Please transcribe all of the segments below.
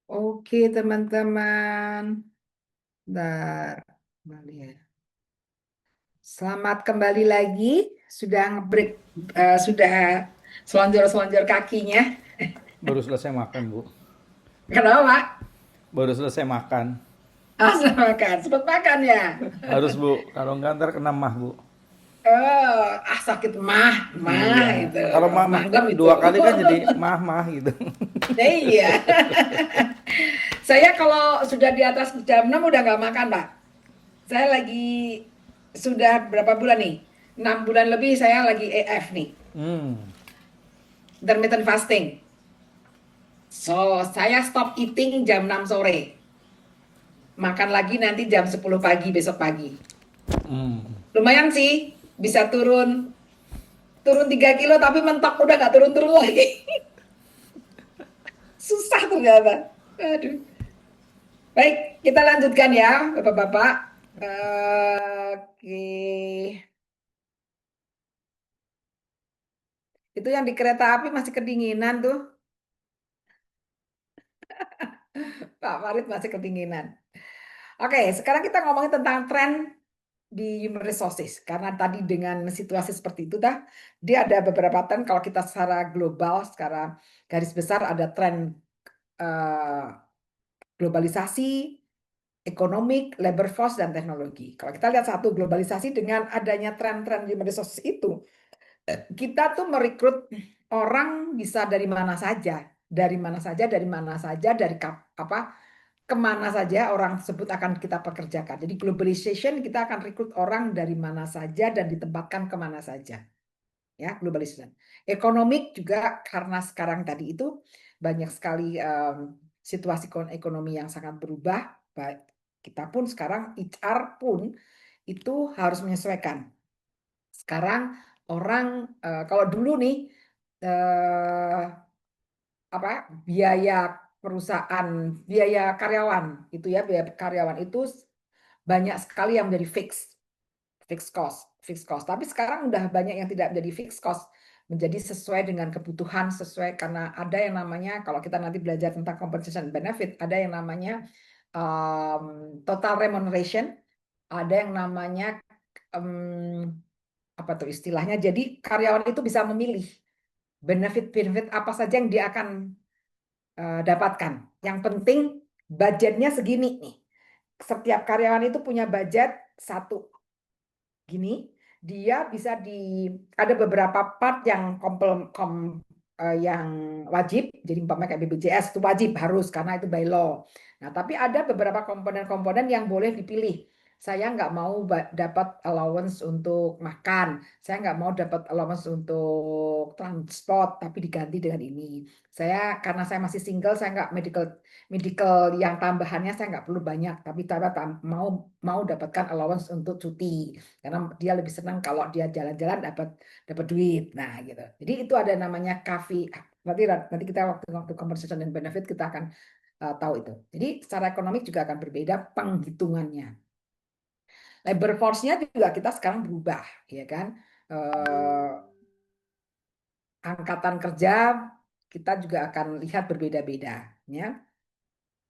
Oke, teman-teman. Bentar. Kembali ya. Selamat kembali lagi. Sudah ngebreak, sudah selonjor-selonjor kakinya. Baru selesai makan, Bu. Kenapa, Pak? Baru selesai makan. Selamat makan. Sempat makan ya? Harus, Bu. Kalau nggak ntar kena mah, Bu. Oh, sakit mah, Iya. itu. Kalau mah Malam itu. dua kali kan jadi mah gitu. Iya. Saya kalau sudah di atas jam 6 udah nggak makan, Pak. Saya lagi sudah berapa bulan nih? 6 bulan lebih saya lagi EF nih. Hmm. Intermittent fasting. So, saya stop eating jam 6 sore. Makan lagi nanti jam 10 pagi besok pagi. Hmm. Lumayan sih, bisa turun 3 kilo tapi mentok udah nggak turun-turun lagi. Susah ternyata. Aduh. Baik, kita lanjutkan ya, Bapak-bapak. Oke. Itu yang di kereta api masih kedinginan tuh. Pak Farid masih kedinginan. Oke, sekarang kita ngomongin tentang tren di human resources. Karena tadi dengan situasi seperti itu dah, dia ada beberapa tren kalau kita secara global, secara garis besar ada tren eh, globalisasi, ekonomik, labor force, dan teknologi. Kalau kita lihat satu globalisasi dengan adanya tren-tren human resources itu, kita tuh merekrut orang bisa dari mana saja, dari mana saja, dari mana saja, dari apa kemana saja orang tersebut akan kita pekerjakan. Jadi globalization kita akan rekrut orang dari mana saja dan ditempatkan kemana saja. Ya, globalization. Ekonomik juga karena sekarang tadi itu banyak sekali situasi ekonomi yang sangat berubah. Kita pun sekarang HR pun itu harus menyesuaikan. Sekarang orang kalau dulu nih eh, biaya perusahaan, biaya karyawan itu ya, biaya karyawan itu banyak sekali yang menjadi fixed cost. Tapi sekarang udah banyak yang tidak menjadi fixed cost, menjadi sesuai dengan kebutuhan, sesuai karena ada yang namanya kalau kita nanti belajar tentang compensation benefit, ada yang namanya total remuneration, ada yang namanya apa tuh istilahnya. Jadi karyawan itu bisa memilih benefit apa saja yang dia akan dapatkan. Yang penting budgetnya segini nih. Setiap karyawan itu punya budget satu gini. Dia bisa ada beberapa part yang yang wajib. Jadi umpamanya kayak BPJS itu wajib harus karena itu by law. Nah, tapi ada beberapa komponen-komponen yang boleh dipilih. Saya nggak mau dapat allowance untuk makan. Saya nggak mau dapat allowance untuk transport, tapi diganti dengan ini. Karena saya masih single, saya nggak medical yang tambahannya saya nggak perlu banyak, tapi mau dapatkan allowance untuk cuti karena dia lebih senang kalau dia jalan-jalan dapat duit. Nah, gitu. Jadi itu ada namanya KAFI. Nanti kita waktu compensation dan benefit kita akan tahu itu. Jadi secara ekonomi juga akan berbeda penghitungannya. Labor force-nya juga kita sekarang berubah, ya kan? Angkatan kerja kita juga akan lihat berbeda-beda, ya.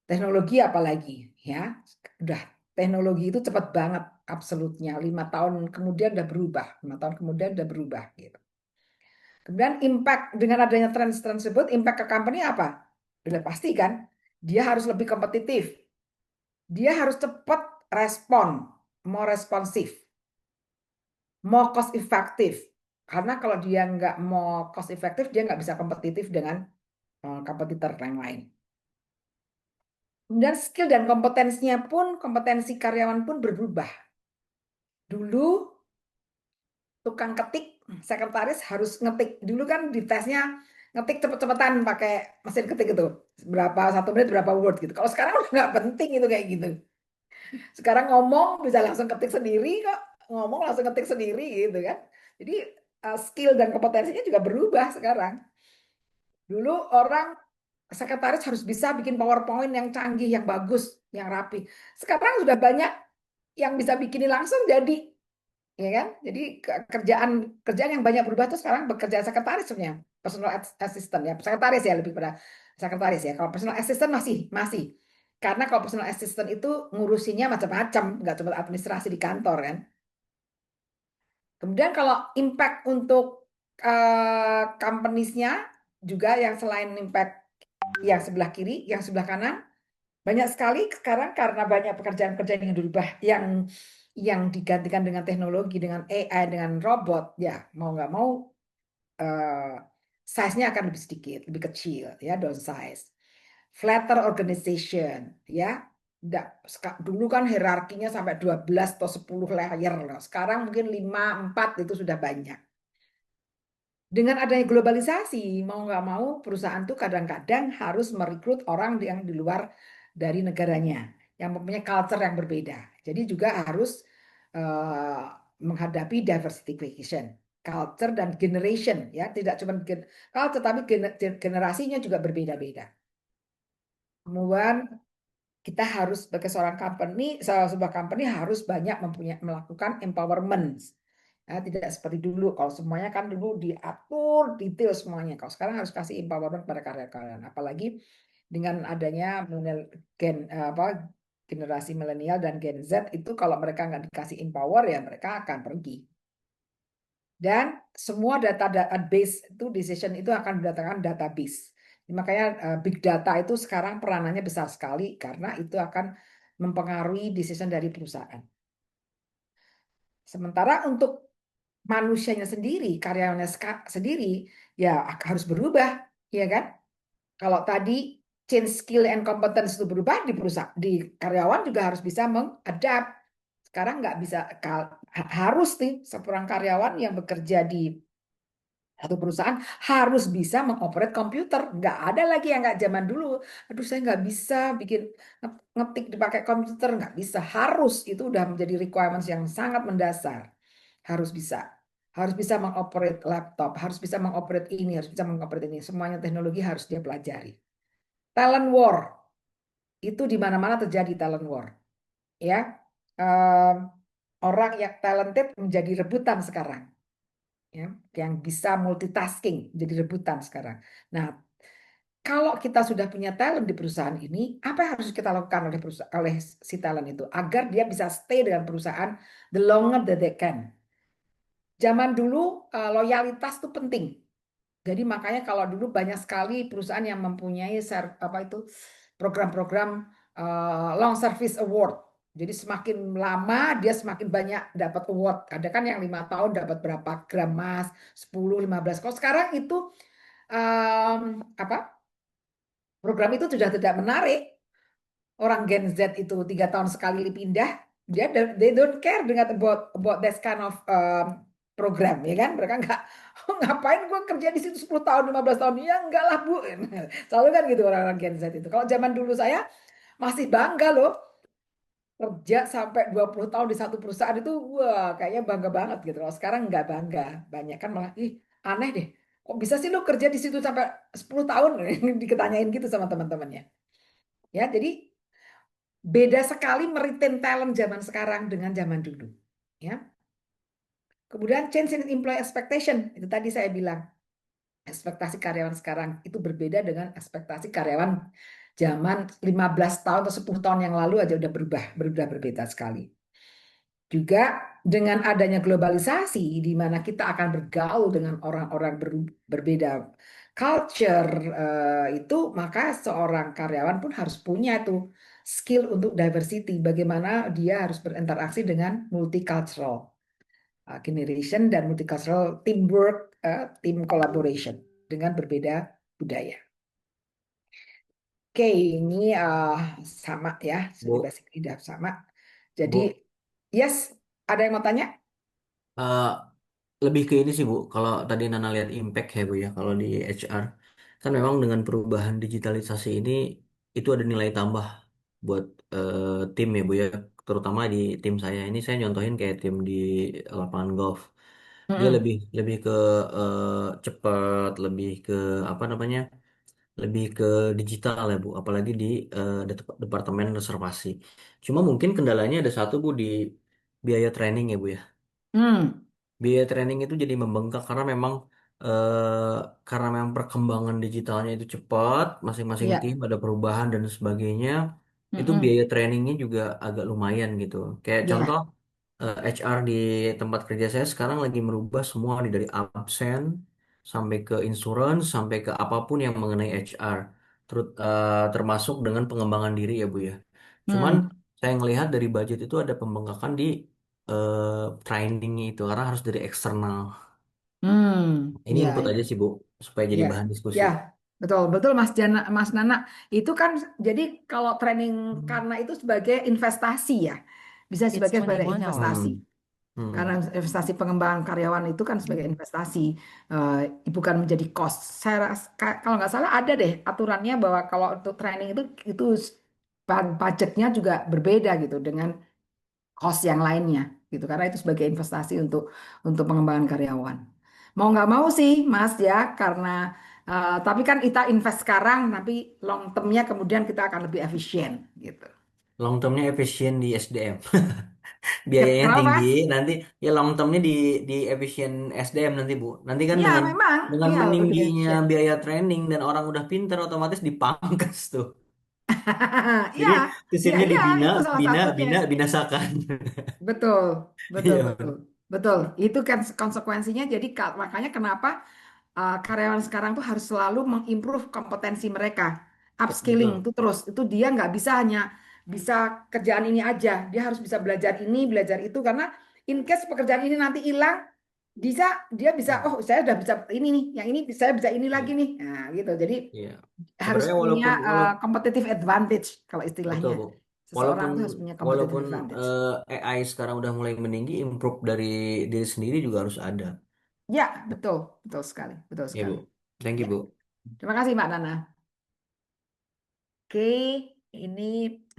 Teknologi apalagi, ya. Udah teknologi itu cepat banget, absolutnya. 5 tahun kemudian udah berubah, 5 tahun kemudian udah berubah, gitu. Kemudian impact dengan adanya tren tersebut, impact ke company apa? Udah pasti kan, dia harus lebih kompetitif, dia harus cepat respon, mau responsif, mau cost efektif. Karena kalau dia nggak mau cost efektif, dia nggak bisa kompetitif dengan kompetitor yang lain. Kemudian skill dan kompetensi karyawan pun berubah. Dulu tukang ketik, sekretaris harus ngetik. Dulu kan di tesnya ngetik cepet-cepetan pakai mesin ketik itu. Berapa, 1 menit berapa word gitu. Kalau sekarang udah nggak penting itu kayak gitu. Sekarang ngomong bisa langsung ketik sendiri kok. Ngomong langsung ketik sendiri gitu kan. Jadi skill dan kompetensinya juga berubah sekarang. Dulu orang sekretaris harus bisa bikin PowerPoint yang canggih, yang bagus, yang rapi. Sekarang sudah banyak yang bisa bikinin langsung jadi, ya kan? Jadi kerjaan kerjaan yang banyak berubah tuh sekarang bekerja sekretaris sebenarnya, personal assistant ya, sekretaris ya lebih pada sekretaris ya. Kalau personal assistant masih masih, karena kalau personal assistant itu ngurusinya macam-macam, nggak cuma administrasi di kantor kan. Kemudian kalau impact untuk companies-nya juga yang selain impact yang sebelah kiri, yang sebelah kanan, banyak sekali sekarang karena banyak pekerjaan-pekerjaan yang berubah, yang digantikan dengan teknologi, dengan AI, dengan robot, ya mau nggak mau eh, size-nya akan lebih sedikit, lebih kecil, ya downsize. Flatter organization, ya. Dulu kan hierarkinya sampai 12 atau 10 layer loh. Sekarang mungkin 5, 4 itu sudah banyak. Dengan adanya globalisasi, mau nggak mau perusahaan tuh kadang-kadang harus merekrut orang yang di luar dari negaranya, yang mempunyai culture yang berbeda. Jadi juga harus eh, menghadapi diversification, culture dan generation, ya tidak cuma culture tapi generasinya juga berbeda-beda. Kemudian kita harus sebagai seorang company, sebuah company harus banyak melakukan empowerment. Ya, tidak seperti dulu. Kalau semuanya kan dulu diatur detail semuanya. Kalau sekarang harus kasih empowerment pada karya-karya. Apalagi dengan adanya generasi milenial dan Gen Z itu kalau mereka nggak dikasih empower ya mereka akan pergi. Dan semua data base itu decision itu akan berdasarkan database. Makanya big data itu sekarang peranannya besar sekali karena itu akan mempengaruhi decision dari perusahaan. Sementara untuk manusianya sendiri, karyawannya sendiri, ya harus berubah, ya kan? Kalau tadi change skill and competence itu berubah di perusahaan, di karyawan juga harus bisa mengadapt. Sekarang nggak bisa, harus nih seorang karyawan yang bekerja di satu perusahaan harus bisa mengoperate komputer. Nggak ada lagi yang nggak zaman dulu. Aduh, saya nggak bisa bikin ngetik dipakai komputer. Nggak bisa. Harus. Itu udah menjadi requirements yang sangat mendasar. Harus bisa. Harus bisa mengoperate laptop. Harus bisa mengoperate ini. Harus bisa mengoperate ini. Semuanya teknologi harus dia pelajari. Talent war. Itu di mana-mana terjadi talent war. Ya. Ehm, Orang yang talented menjadi rebutan sekarang, ya, yang bisa multitasking jadi rebutan sekarang. Nah, kalau kita sudah punya talent di perusahaan ini, apa yang harus kita lakukan oleh si talent itu agar dia bisa stay dengan perusahaan the longer that they can. Zaman dulu loyalitas itu penting. Jadi makanya kalau dulu banyak sekali perusahaan yang mempunyai apa itu program-program long service award. Jadi semakin lama dia semakin banyak dapat award. Ada kan yang 5 tahun dapat berapa gram emas, 10, 15. Kalau sekarang itu apa program itu sudah tidak menarik. Orang Gen Z itu 3 tahun sekali pindah, dia they don't care dengan about that kind of program, ya kan? Mereka nggak, "Oh, ngapain gue kerja di situ 10 tahun, 15 tahun? Ya enggak lah, Bu." Selalu kan gitu orang-orang Gen Z itu. Kalau zaman dulu saya masih bangga loh kerja sampai 20 tahun di satu perusahaan itu, wah kayaknya bangga banget gitu. Kalau sekarang nggak bangga, banyak kan malah, ih aneh deh, kok bisa sih lo kerja di situ sampai 10 tahun? Diketanyain gitu sama teman-temannya. Ya, jadi beda sekali meretain talent zaman sekarang dengan zaman dulu. Ya. Kemudian change in employee expectation, itu tadi saya bilang. Ekspektasi karyawan sekarang itu berbeda dengan ekspektasi karyawan zaman 15 tahun atau 10 tahun yang lalu aja udah berbeda sekali. Juga dengan adanya globalisasi di mana kita akan bergaul dengan orang-orang berbeda culture itu, maka seorang karyawan pun harus punya tuh skill untuk diversity, bagaimana dia harus berinteraksi dengan multicultural generation dan multicultural teamwork, team collaboration dengan berbeda budaya. Oke, ini sama ya, sudah Bu, basic tidak sama. Jadi, Bu, yes, ada yang mau tanya? lebih ke ini sih Bu, kalau tadi Nana lihat impact ya Bu ya, kalau di HR kan memang dengan perubahan digitalisasi ini itu ada nilai tambah buat tim ya Bu ya, terutama di tim saya ini saya nyontohin kayak tim di lapangan golf. Dia Mm-mm. lebih lebih ke cepat, lebih ke apa namanya, lebih ke digital ya Bu, apalagi di departemen reservasi. Cuma mungkin kendalanya ada satu Bu di biaya training ya Bu ya. Hmm. Biaya training itu jadi membengkak karena memang perkembangan digitalnya itu cepat, masing-masing Iya. tim ada perubahan dan sebagainya. Itu Mm-mm. biaya trainingnya juga agak lumayan gitu. Kayak contoh Iya. HR di tempat kerja saya sekarang lagi merubah semua nih dari absen sampai ke insurance sampai ke apapun yang mengenai HR, termasuk dengan pengembangan diri ya Bu ya. Cuman Hmm. saya ngelihat dari budget itu ada pembengkakan di trainingnya itu karena harus dari eksternal. Hmm. Ini Iya, input iya. aja sih Bu supaya jadi Ya, bahan diskusi. ya, betul, betul Mas Jana, Mas Nana. Itu kan jadi kalau training Hmm. karena itu sebagai investasi ya, bisa It's sebagai 21 investasi. hours. Hmm. Karena Hmm. investasi pengembangan karyawan itu kan sebagai investasi, bukan menjadi cost. Kalau nggak salah ada deh aturannya bahwa kalau untuk training itu budgetnya juga berbeda gitu dengan cost yang lainnya gitu karena itu sebagai investasi untuk pengembangan karyawan. Mau nggak mau sih Mas ya karena tapi kan kita invest sekarang tapi long termnya kemudian kita akan lebih efisien gitu. Long termnya efisien di SDM. Biayanya Kenapa tinggi, Mas? nanti ya long termnya di efisien SDM nanti Bu. Nanti kan Ya memang dengan ya lebih meningginya efisien. biaya training dan orang udah pinter otomatis dipangkas tuh. Ya, Jadi ya, sistemnya ya dibina, itu salah bina, satunya. bina, binasakan. Betul, betul, Iya, betul, betul. Itu kan konsekuensinya. Jadi makanya kenapa karyawan sekarang tuh harus selalu mengimprove kompetensi mereka, upskilling betul. itu terus. Itu dia nggak bisa hanya bisa kerjaan ini aja. Dia harus bisa belajar ini, belajar itu karena in case pekerjaan ini nanti hilang, bisa dia bisa Hmm. oh saya udah bisa ini nih, yang ini saya bisa ini lagi Iya, nih. Nah, gitu. Jadi iya. harus Sebenarnya punya walaupun walaupun competitive advantage kalau betul istilahnya. Bu. Seseorang Walaupun tuh harus punya competitive walaupun advantage. AI sekarang udah mulai meninggi, improve dari diri sendiri juga harus ada. Ya, betul, betul sekali, betul Ya sekali. Bu. Thank you Ya, Bu. terima kasih Mbak Nana. Oke, ini,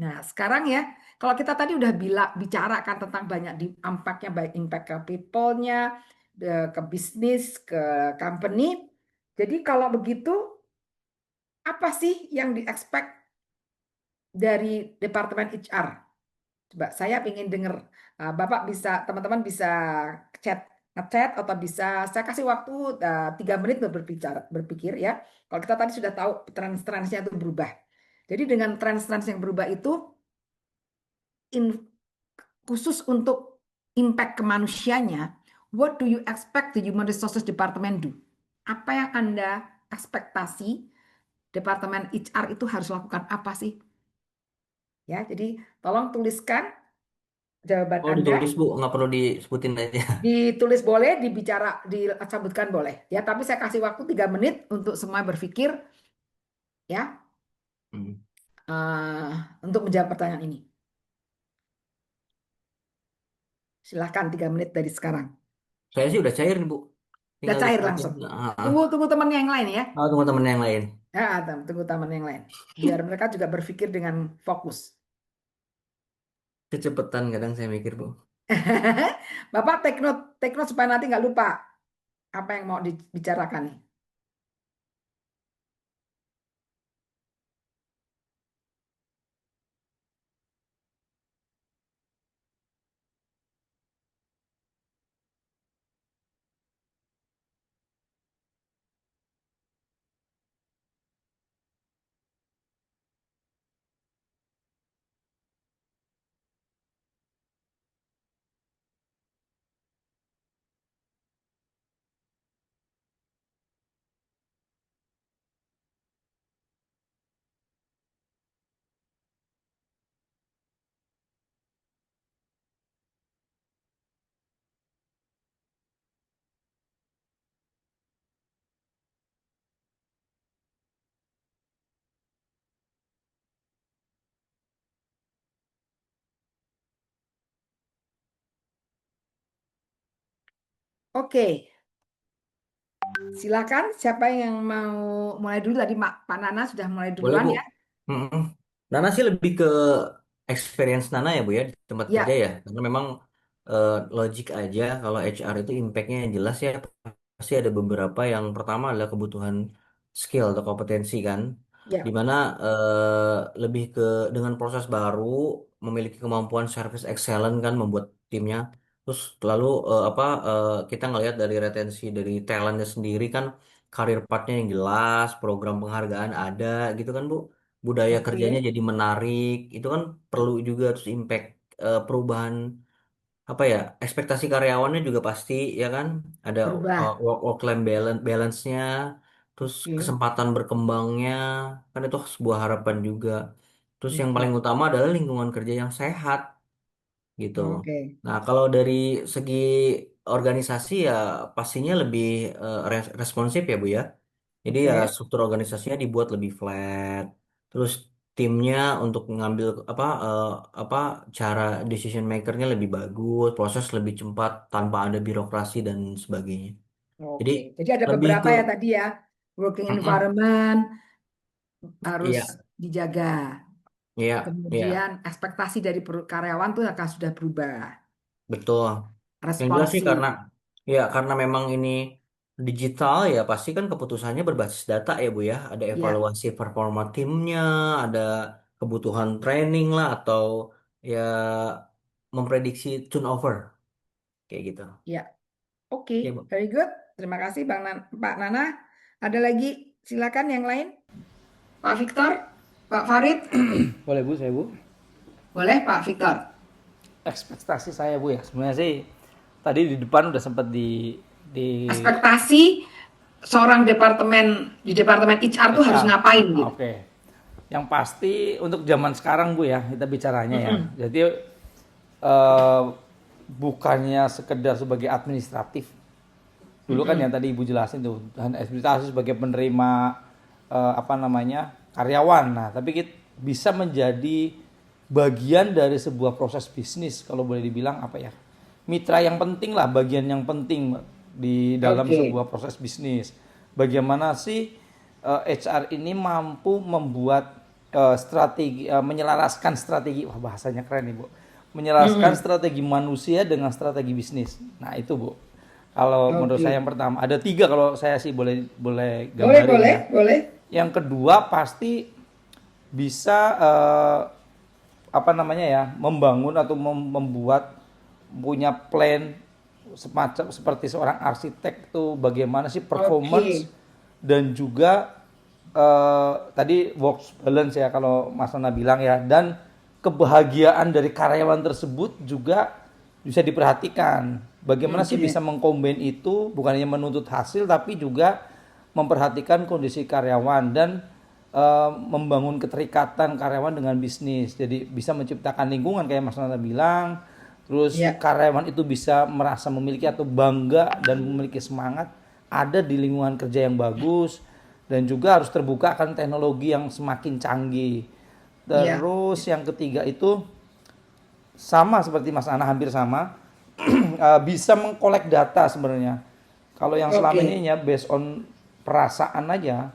nah sekarang ya, kalau kita tadi udah bicarakan tentang banyak di dampaknya, baik impact ke people-nya, ke bisnis, ke company. Jadi kalau begitu, apa sih yang di-expect dari Departemen HR? Coba saya ingin dengar, Bapak bisa, teman-teman bisa chat, ngechat atau bisa saya kasih waktu 3 menit untuk berbicara, berpikir ya. Kalau kita tadi sudah tahu tren-trennya itu berubah. Jadi dengan tren-tren yang berubah itu, khusus untuk impact ke manusianya, what do you expect the Human Resources Department do? Apa yang Anda ekspektasi Departemen HR itu harus lakukan apa sih? Ya, jadi tolong tuliskan jawaban Oh Anda. ditulis Bu, nggak perlu disebutin aja. Ditulis boleh, dibicara, disebutkan boleh. Ya, tapi saya kasih waktu 3 menit untuk semua berpikir ya Hmm. eh, untuk menjawab pertanyaan ini. Silahkan 3 menit dari sekarang. Saya sih udah cair nih Bu. Udah Tinggal cair disebutin. langsung. Ah. Tunggu tunggu teman yang lain ya. Oh, tunggu temen yang lain. Ya, tunggu teman yang lain. Biar mereka juga berpikir dengan fokus. Kecepatan kadang saya mikir Bu. Bapak take note supaya nanti nggak lupa apa yang mau dibicarakan nih. Oke, silakan. Siapa yang mau mulai dulu tadi, Pak Nana sudah mulai Boleh duluan Bu. ya? Mm-mm. Nana sih lebih ke experience Nana ya Bu ya di tempat kerja Ya, ya. Karena memang logik aja kalau HR itu impactnya yang jelas ya pasti ada beberapa yang pertama adalah kebutuhan skill atau kompetensi kan. ya, Dimana lebih ke dengan proses baru memiliki kemampuan service excellent kan membuat timnya. Terus lalu kita ngelihat dari retensi dari talentnya sendiri kan karir pathnya yang jelas, program penghargaan ada gitu kan Bu. Budaya kerjanya oke, jadi menarik, itu kan perlu juga terus impact perubahan apa ya, ekspektasi karyawannya juga pasti ya kan ada berubah. work life balance-nya, terus Oke, kesempatan berkembangnya kan itu sebuah harapan juga. Terus yang paling oke, utama adalah lingkungan kerja yang sehat gitu. oke, Nah, kalau dari segi organisasi ya pastinya lebih responsif ya Bu ya. Jadi ya oke, struktur organisasinya dibuat lebih flat. Terus timnya untuk mengambil apa cara decision makernya lebih bagus, proses lebih cepat tanpa ada birokrasi dan sebagainya. Jadi oke. Jadi ada lebih beberapa ke ya tadi ya. Working Mm-mm. environment harus Iya, dijaga. iya, iya, Kemudian ekspektasi dari karyawan tuh akan sudah berubah. betul. Yang jelas sih Responsif. karena memang ini digital ya pasti kan keputusannya berbasis data ya Bu ya. Ada Ya, evaluasi performa timnya, ada kebutuhan training lah atau ya memprediksi turnover kayak gitu. ya. Oke, Ya Bu. very good. Terima kasih Pak Nana. Ada lagi? Silakan yang lain. Pak Victor, Pak Farid. Boleh Bu, saya Bu. Boleh Pak Victor. Ekspektasi saya Bu ya. Sebenarnya sih tadi di depan udah sempat di Ekspektasi seorang di departemen HR tuh harus HR. ngapain gitu. Oke. Yang pasti untuk zaman sekarang Bu ya, kita bicaranya ya. Mm-mm. Jadi eh, bukannya sekedar sebagai administratif. Dulu kan yang Mm-mm. tadi Ibu jelasin tuh, dan administrasi sebagai penerima apa namanya? Karyawan. Nah, tapi kita bisa menjadi bagian dari sebuah proses bisnis kalau boleh dibilang apa ya? Mitra yang penting lah, bagian yang penting di dalam Oke, sebuah proses bisnis. Bagaimana sih HR ini mampu membuat strategi menyelaraskan strategi, wah bahasanya keren nih Bu, menyelaraskan Mm-mm. strategi manusia dengan strategi bisnis. Nah itu Bu, kalau menurut saya Oke. yang pertama ada tiga kalau saya sih boleh boleh Boleh, gambarin boleh, ya. boleh. Yang kedua pasti bisa apa namanya ya, membangun atau membuat punya plan semacam seperti seorang arsitek tuh bagaimana sih performance Oke. dan juga tadi work balance ya kalau Mas Nana bilang ya, dan kebahagiaan dari karyawan tersebut juga bisa diperhatikan. Bagaimana sih bisa Oke. mengkombin itu, bukan hanya menuntut hasil tapi juga memperhatikan kondisi karyawan dan membangun keterikatan karyawan dengan bisnis. Jadi bisa menciptakan lingkungan kayak Mas Nana bilang. Terus Ya, karyawan itu bisa merasa memiliki atau bangga dan memiliki semangat ada di lingkungan kerja yang bagus, dan juga harus terbuka akan teknologi yang semakin canggih. ya. Terus yang ketiga itu sama seperti Mas Ana, hampir sama, bisa mengkolek data sebenarnya. Kalau yang selama Oke. ini ya based on perasaan aja,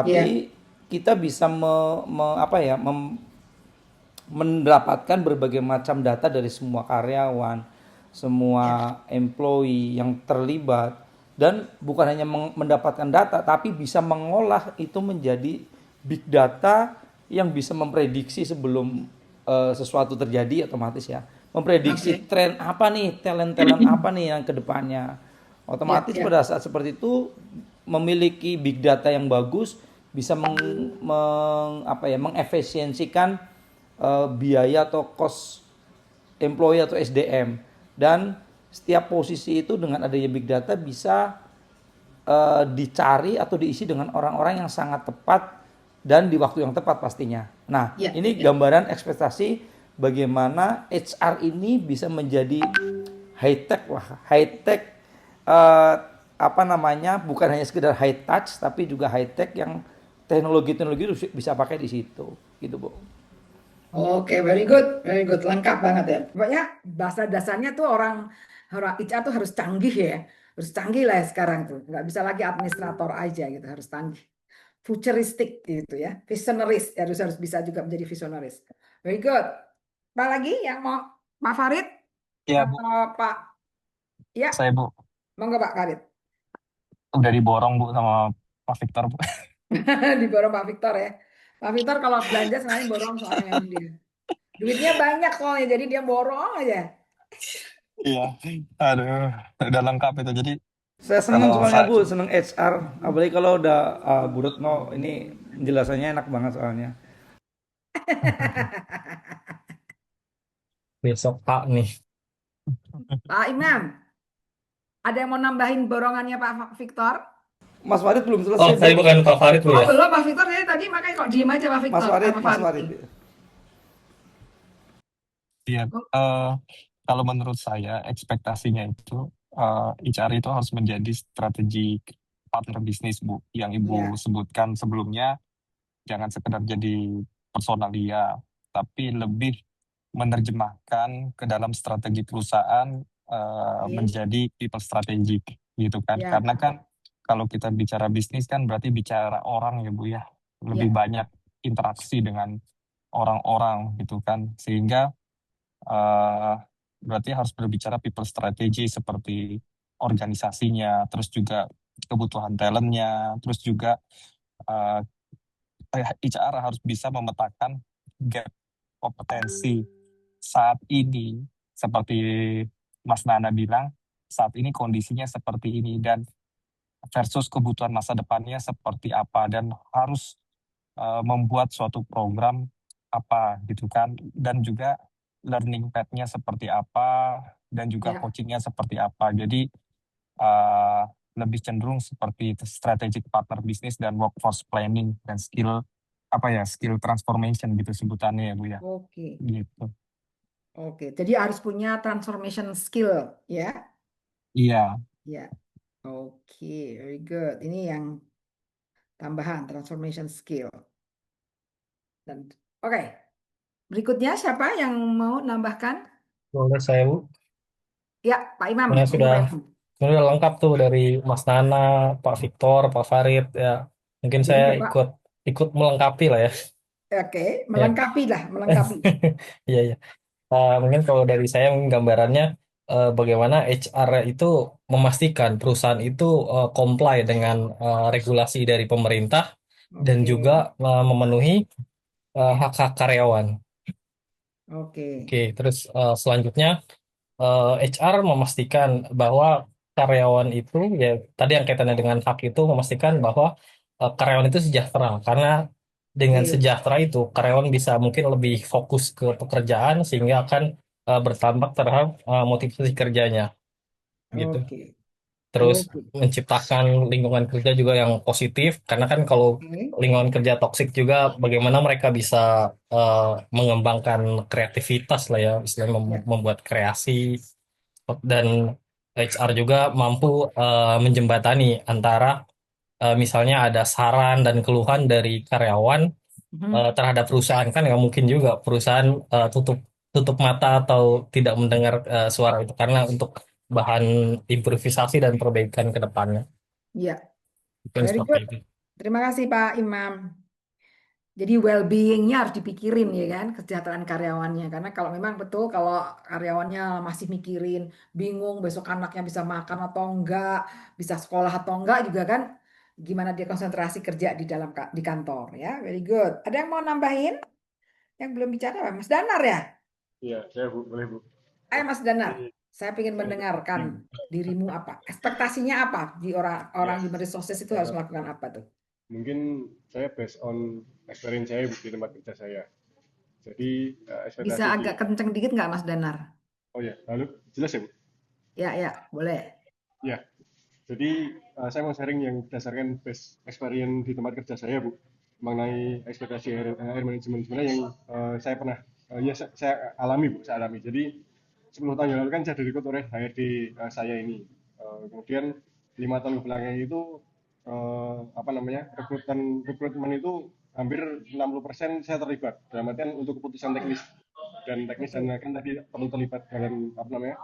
Ya, tapi kita bisa mendapatkan berbagai macam data dari semua karyawan, ya. semua employee yang terlibat, dan bukan hanya mendapatkan data tapi bisa mengolah itu menjadi big data yang bisa memprediksi sebelum sesuatu terjadi otomatis ya. Memprediksi Oke. tren apa nih, talent-talent apa nih yang kedepannya. Ya, Otomatis ya. pada saat seperti itu memiliki big data yang bagus bisa mengefisiensikan biaya atau cost employee atau SDM, dan setiap posisi itu dengan adanya big data bisa dicari atau diisi dengan orang-orang yang sangat tepat dan di waktu yang tepat pastinya. Nah, Ya, ini ya. gambaran ekspektasi bagaimana HR ini bisa menjadi high tech. Wah, high tech apa namanya? Bukan hanya sekedar high touch tapi juga high tech yang teknologi-teknologi itu bisa pakai di situ. Gitu, Bu. Oke, very good, lengkap banget ya. Pokoknya bahasa dasarnya tuh orang orang HR tuh harus canggih ya, harus canggih lah ya sekarang tuh. Nggak bisa lagi administrator aja gitu, harus canggih, futuristik gitu ya, visionaris, harus harus bisa juga menjadi visionaris. Very good. Apa lagi yang mau Pak Farid Iya, Bu. atau Pak? Ya, Saya, Bu, monggo Pak Farid. udah diborong, Bu, sama Pak Victor, Bu. Diborong Pak Victor ya. Pak Victor kalau belanja sengaja borong soalnya memang dia. Duitnya banyak soalnya, jadi dia borong aja. Iya. Aduh, udah lengkap itu. Jadi, Saya senang kalau soalnya saya, Bu, senang HR. Apalagi kalau udah Bu Retno ini penjelasannya enak banget soalnya. Besok Pak nih. Pak Imam, ada yang mau nambahin borongannya Pak Victor? Mas Farid belum Oh, selesai tadi Bu. bukan Pak Farid Bu Oh ya? belum Pak Victor, jadi tadi makanya kok diem aja Pak Mas Victor, Farid, Pak Mas Farid. Farid. iya, Oh, eh, kalau menurut saya, ekspektasinya itu, HR itu harus menjadi strategi partner bisnis, Bu. Yang Ibu iya, sebutkan sebelumnya, jangan sekedar jadi personalia, tapi lebih menerjemahkan ke dalam strategi perusahaan, oke, menjadi people strategic gitu kan. ya, Karena kan kalau kita bicara bisnis kan berarti bicara orang ya Bu ya. Lebih ya, banyak interaksi dengan orang-orang gitu kan. Sehingga eh, berarti harus berbicara people strategy seperti organisasinya, terus juga kebutuhan talentnya, terus juga eh, HR harus bisa memetakan gap kompetensi saat ini, seperti Mas Nana bilang, saat ini kondisinya seperti ini dan versus kebutuhan masa depannya seperti apa dan harus membuat suatu program apa gitu kan, dan juga learning path-nya seperti apa dan juga ya, coachingnya seperti apa. Jadi eh, lebih cenderung seperti strategic partner bisnis dan workforce planning dan skill apa ya, skill transformation gitu sebutannya ya Bu ya, oke, gitu. oke. Jadi harus punya transformation skill, ya, Iya. ya, oke, very good. Ini yang tambahan transformation skill. Dan oke, berikutnya siapa yang mau nambahkan? Boleh saya Bu. Ya, Pak Imam, Sebenarnya monggo sudah Pak Imam. sebenarnya udah lengkap tuh dari Mas Nana, Pak Victor, Pak Farid ya. Mungkin Jadi saya Bapak, ikut ikut melengkapi lah ya. oke, Ya. melengkapi lah, melengkapi. Iya iya. Mungkin kalau dari saya mungkin gambarannya bagaimana HR itu memastikan perusahaan itu comply dengan regulasi dari pemerintah dan Oke, juga memenuhi hak-hak karyawan. oke, Oke, terus selanjutnya HR memastikan bahwa karyawan itu ya tadi yang kaitannya dengan hak itu memastikan bahwa karyawan itu sejahtera karena dengan oke, sejahtera itu karyawan bisa mungkin lebih fokus ke pekerjaan sehingga akan bertambah terhadap motivasi kerjanya gitu. oke, Terus oke, menciptakan lingkungan kerja juga yang positif karena kan kalau oke, lingkungan kerja toksik juga bagaimana mereka bisa mengembangkan kreativitas lah ya istilahnya ya, membuat kreasi dan HR juga mampu menjembatani antara misalnya ada saran dan keluhan dari karyawan mhm, terhadap perusahaan kan nggak mungkin juga perusahaan tutup tutup mata atau tidak mendengar suara itu karena untuk bahan improvisasi dan perbaikan ke depannya. ya, Mungkin very seperti good. itu. Terima kasih Pak Imam. Jadi well-beingnya harus dipikirin ya kan, kesejahteraan karyawannya. Karena kalau memang betul kalau karyawannya masih mikirin, bingung besok anaknya bisa makan atau enggak, bisa sekolah atau enggak juga kan, gimana dia konsentrasi kerja di dalam di kantor ya. Very good. Ada yang mau nambahin? Yang belum bicara Pak? Mas Danar ya? Iya, saya Bu, boleh Bu. Ayo Mas Danar, Jadi, saya ingin mendengarkan gini, dirimu apa? Ekspektasinya apa di orang-orang ya, human resources itu harus eh, melakukan apa tuh? mungkin saya based on experience saya Bu, di tempat kerja saya. Jadi Bisa ekspektasi di, agak kenceng dikit nggak Mas Danar? oh ya, lalu jelas ya Bu? Ya, ya, boleh. Ya, jadi saya mau sharing yang berdasarkan base experience di tempat kerja saya Bu, mengenai ekspektasi air manajemen sebenarnya yang saya pernah, ya saya alami Bu, saya alami. Jadi 10 tahun yang lalu kan saya direkrut oleh HRD saya ini. Kemudian 5 tahun kebelakang itu apa namanya rekrutmen itu hampir 60% saya terlibat dalam artian untuk keputusan teknis dan kan tadi perlu terlibat dalam apa namanya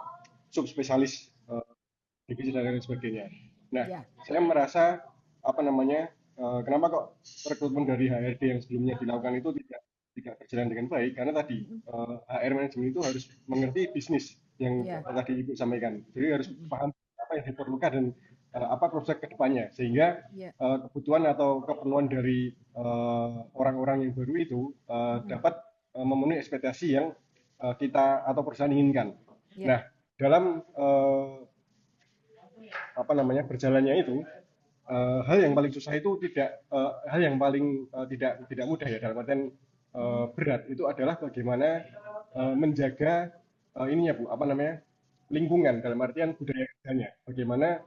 subspesialis divisi dan lain sebagainya. Nah, Ya. saya merasa apa namanya kenapa kok rekrutmen dari HRD yang sebelumnya dilakukan itu tidak berjalan dengan baik karena tadi HR manajemen itu harus mengerti bisnis yang Ya. tadi Ibu sampaikan. Jadi harus paham apa yang diperlukan dan apa prospek kedepannya sehingga Ya. kebutuhan atau keperluan dari orang-orang yang baru itu dapat memenuhi ekspektasi yang kita atau perusahaan inginkan. Ya. Nah, dalam apa namanya berjalannya itu hal yang paling susah itu hal yang paling tidak mudah ya dalam artian berat itu adalah bagaimana menjaga ininya Bu apa namanya lingkungan dalam artian budaya kerjanya bagaimana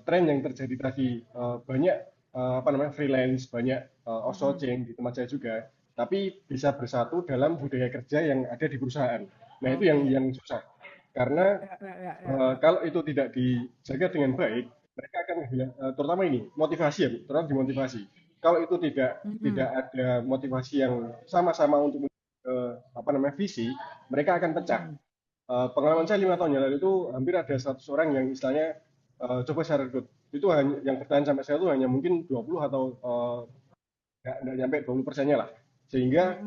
tren yang terjadi tadi banyak apa namanya freelance banyak outsourcing di tempat saya juga tapi bisa bersatu dalam budaya kerja yang ada di perusahaan. Nah itu yang susah karena kalau itu tidak dijaga dengan baik, mereka akan terutama ini motivasi ya, Bu, terutama dimotivasi. Kalau itu tidak ada motivasi yang sama-sama untuk apa namanya visi, mereka akan pecah. Pengalaman saya 5 tahun yang lalu itu hampir ada 100 orang yang istilahnya coba saya rekrut. Itu hanya yang bertahan sampai saya itu hanya mungkin 20 atau nggak nyampe 20%-nya lah. Sehingga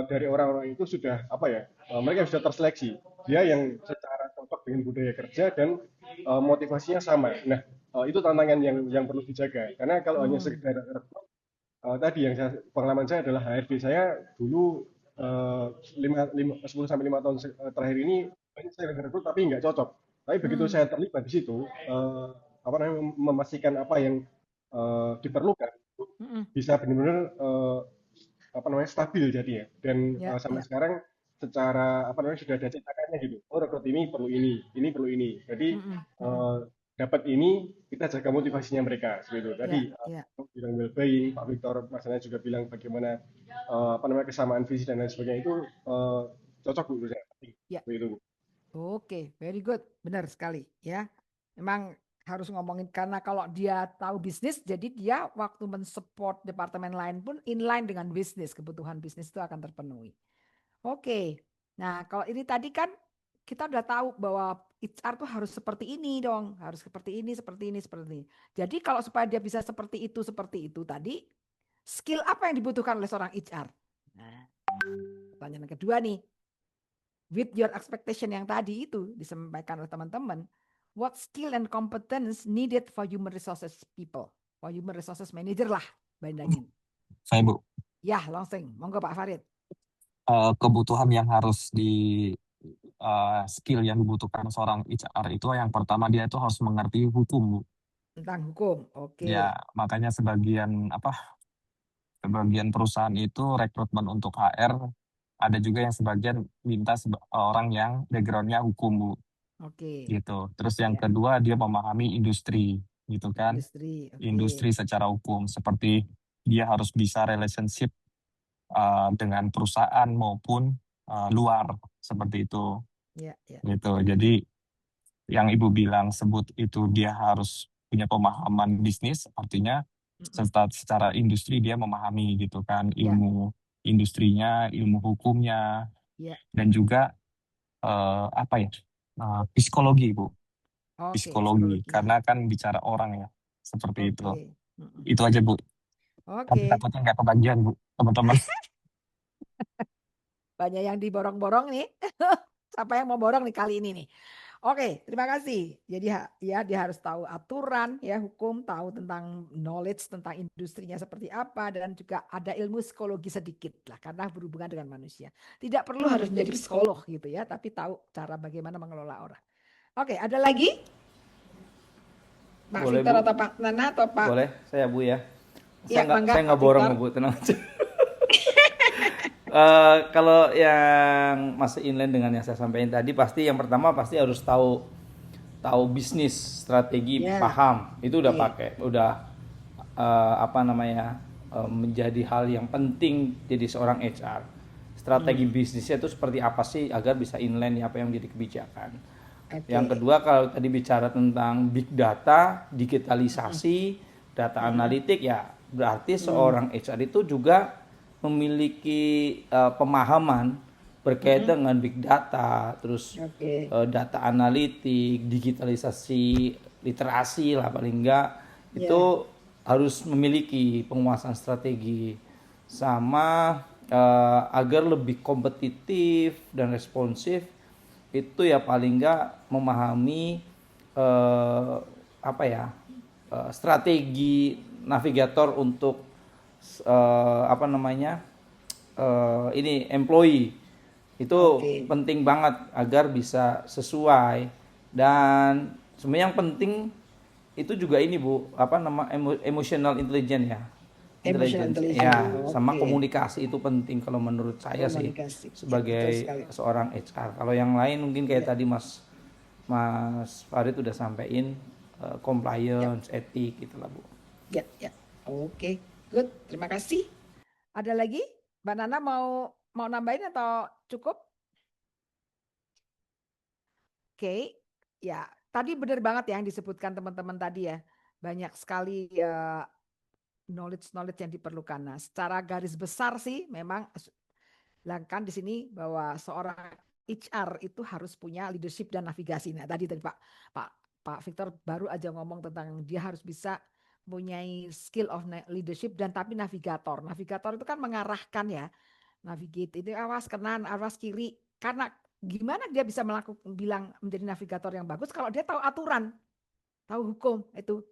dari orang-orang itu sudah apa ya, mereka sudah terseleksi. Dia yang secara cocok dengan budaya kerja dan motivasinya sama. Nah, itu tantangan yang perlu dijaga. Karena kalau hanya sekedar rekrut, tadi yang pengalaman saya adalah HRD saya dulu 10 sampai 5 tahun terakhir ini banyak saya rekrut tapi nggak cocok. Tapi begitu saya terlibat di situ, apa namanya memastikan apa yang diperlukan bisa benar-benar apa namanya stabil jadinya dan sampai sekarang secara apa namanya sudah ada cetakannya gitu. Oh rekrut ini perlu ini perlu ini. Jadi dapat ini kita jaga motivasinya mereka seperti itu. Tadi bilang well-being, Pak Victor maksudnya juga bilang bagaimana apa namanya kesamaan visi dan lain sebagainya itu cocok Bu saya. Begitu Bu. Oke, very good, benar sekali ya. Memang harus ngomongin karena kalau dia tahu bisnis, jadi dia waktu mensupport departemen lain pun inline dengan bisnis, kebutuhan bisnis itu akan terpenuhi. Oke, nah kalau ini tadi kan kita udah tahu bahwa HR tuh harus seperti ini dong, harus seperti ini, seperti ini, seperti ini. Jadi kalau supaya dia bisa seperti itu tadi, skill apa yang dibutuhkan oleh seorang HR? Nah, pertanyaan kedua nih, with your expectation yang tadi itu disampaikan oleh teman-teman, what skill and competence needed for human resources people, for human resources manager lah, bandingin. Saya Bu. Ya, langsung, monggo Pak Farid. Kebutuhan yang harus skill yang dibutuhkan seorang HR itu yang pertama dia itu harus mengerti hukum Bu. Tentang hukum, oke. Ya makanya sebagian perusahaan itu rekrutmen untuk HR ada juga yang sebagian minta orang yang backgroundnya hukum Bu. Oke. Gitu. Terus yang kedua dia memahami industri gitu kan. Industri secara hukum seperti dia harus bisa relationship dengan perusahaan maupun luar seperti itu. Gitu. Jadi yang Ibu bilang sebut itu dia harus punya pemahaman bisnis, artinya secara industri dia memahami gitu kan ilmu industrinya, ilmu hukumnya, dan juga psikologi Bu. Psikologi karena kan bicara orang ya seperti itu. Itu aja Bu. Tapi takutnya nggak kebagian Bu teman-teman. Banyak yang diborong-borong nih. Siapa yang mau borong nih kali ini nih? Oke, terima kasih. Jadi ya dia harus tahu aturan ya hukum, tahu tentang knowledge tentang industrinya seperti apa dan juga ada ilmu psikologi sedikit lah karena berhubungan dengan manusia. Tidak perlu harus menjadi psikolog gitu ya, tapi tahu cara bagaimana mengelola orang. Oke, ada lagi? Pak Victor atau Pak Nana atau Pak? Boleh, saya Bu ya. Saya nggak borong Bu, tenang aja. Kalau yang masih inline dengan yang saya sampaikan tadi, pasti yang pertama pasti harus tahu bisnis, strategi, paham. Itu udah pakai, udah menjadi hal yang penting jadi seorang HR. Strategi bisnisnya itu seperti apa sih agar bisa inline apa yang menjadi kebijakan. Yang kedua kalau tadi bicara tentang big data, digitalisasi, data analitik ya Berarti seorang HR itu juga memiliki pemahaman berkaitan dengan big data, terus Oke. data analitik, digitalisasi, literasi lah paling enggak Ya. itu harus memiliki penguasaan strategi sama agar lebih kompetitif dan responsif itu ya paling enggak memahami apa ya strategi navigator untuk apa namanya ini employee itu Oke. penting banget agar bisa sesuai. Dan sebenarnya yang penting itu juga ini Bu, apa nama emotional intelligence ya. Emotional Intelligence intelligence. ya, sama Oke. komunikasi itu penting kalau menurut saya sih Komunikasi. Ya, betul sebagai sekali. seorang HR. Kalau yang lain mungkin kayak Ya. tadi Mas Farid udah sampein compliance, etik gitulah Bu. Ya, ya. Oke, good. Terima kasih. Ada lagi? Mbak Nana mau nambahin atau cukup? Oke, ya. Tadi benar banget ya yang disebutkan teman-teman tadi ya. Banyak sekali knowledge yang diperlukan. Nah, secara garis besar sih memang kan di sini bahwa seorang HR itu harus punya leadership dan navigasi. Nah, tadi Pak Victor baru aja ngomong tentang dia harus bisa mempunyai skill of leadership dan tapi navigator. Navigator itu kan mengarahkan ya. Navigate itu awas kanan, awas kiri. Karena gimana dia bisa bilang menjadi navigator yang bagus kalau dia tahu aturan, tahu hukum, itu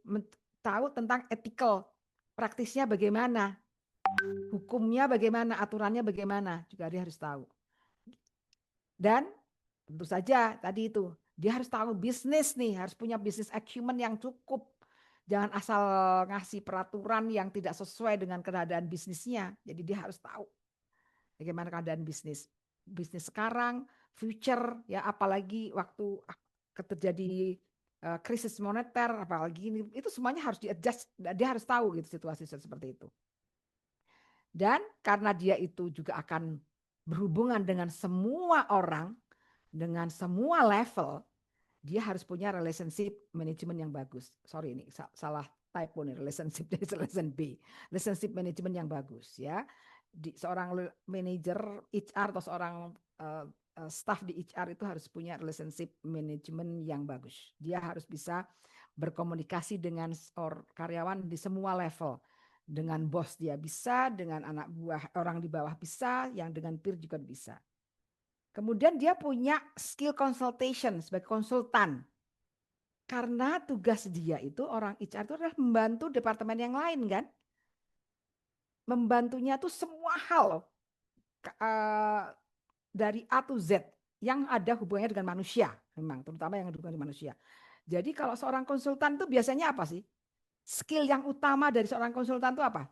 tahu tentang ethical, praktisnya bagaimana, hukumnya bagaimana, aturannya bagaimana, juga dia harus tahu. Dan tentu saja tadi itu dia harus tahu bisnis nih, harus punya bisnis acumen yang cukup. Jangan asal ngasih peraturan yang tidak sesuai dengan keadaan bisnisnya. Jadi dia harus tahu bagaimana keadaan bisnis sekarang, future ya, apalagi waktu terjadi krisis moneter, apalagi ini itu semuanya harus di-adjust, dia harus tahu gitu situasi seperti itu. Dan karena dia itu juga akan berhubungan dengan semua orang, dengan semua level, dia harus punya relationship management yang bagus. Sorry ini salah typo nih, relationship dari relation B. Relationship management yang bagus ya. Seorang manajer HR atau seorang staff di HR itu harus punya relationship management yang bagus. Dia harus bisa berkomunikasi dengan karyawan di semua level. Dengan bos dia bisa, dengan anak buah orang di bawah bisa, yang dengan peer juga bisa. Kemudian dia punya skill consultation sebagai konsultan. Karena tugas dia itu orang HR itu adalah membantu departemen yang lain kan. Membantunya tuh semua hal dari A to Z yang ada hubungannya dengan manusia. Memang terutama yang hubungannya dengan manusia. Jadi kalau seorang konsultan itu biasanya apa sih? Skill yang utama dari seorang konsultan itu apa?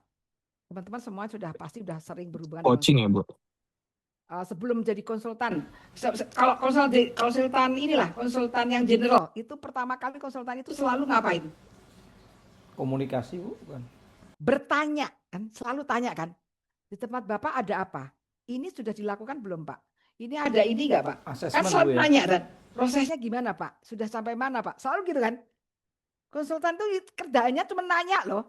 Teman-teman semua pasti sudah sering berhubungan dengan Coaching ya, Bu? sebelum jadi konsultan. Kalau konsultan inilah, konsultan yang general, itu pertama kali konsultan itu selalu ngapain? Komunikasi Bu kan. Bertanya kan, selalu tanya kan. Di tempat Bapak ada apa? Ini sudah dilakukan belum Pak? Ini ada ini enggak Pak? Kan selalu tanya kan. Prosesnya gimana Pak? Sudah sampai mana Pak? Selalu gitu kan. Konsultan tuh kerjaannya cuma nanya loh.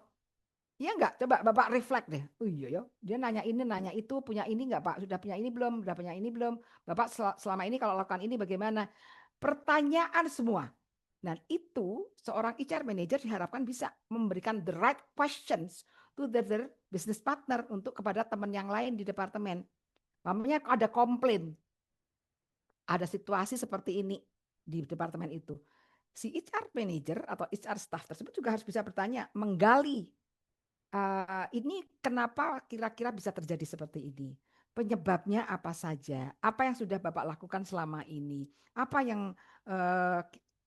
Iya enggak? Coba Bapak reflect deh. Oh iya ya, dia nanya ini, nanya itu, punya ini enggak Pak? Sudah punya ini belum? Sudah punya ini belum? Bapak selama ini kalau lakukan ini bagaimana? Pertanyaan semua. Dan itu seorang HR manager diharapkan bisa memberikan the right questions to their business partner untuk kepada teman yang lain di departemen. Namanya ada komplain, ada situasi seperti ini di departemen itu. Si HR manager atau HR staff tersebut juga harus bisa bertanya, menggali ini kenapa kira-kira bisa terjadi seperti ini? Penyebabnya apa saja? Apa yang sudah Bapak lakukan selama ini? Apa yang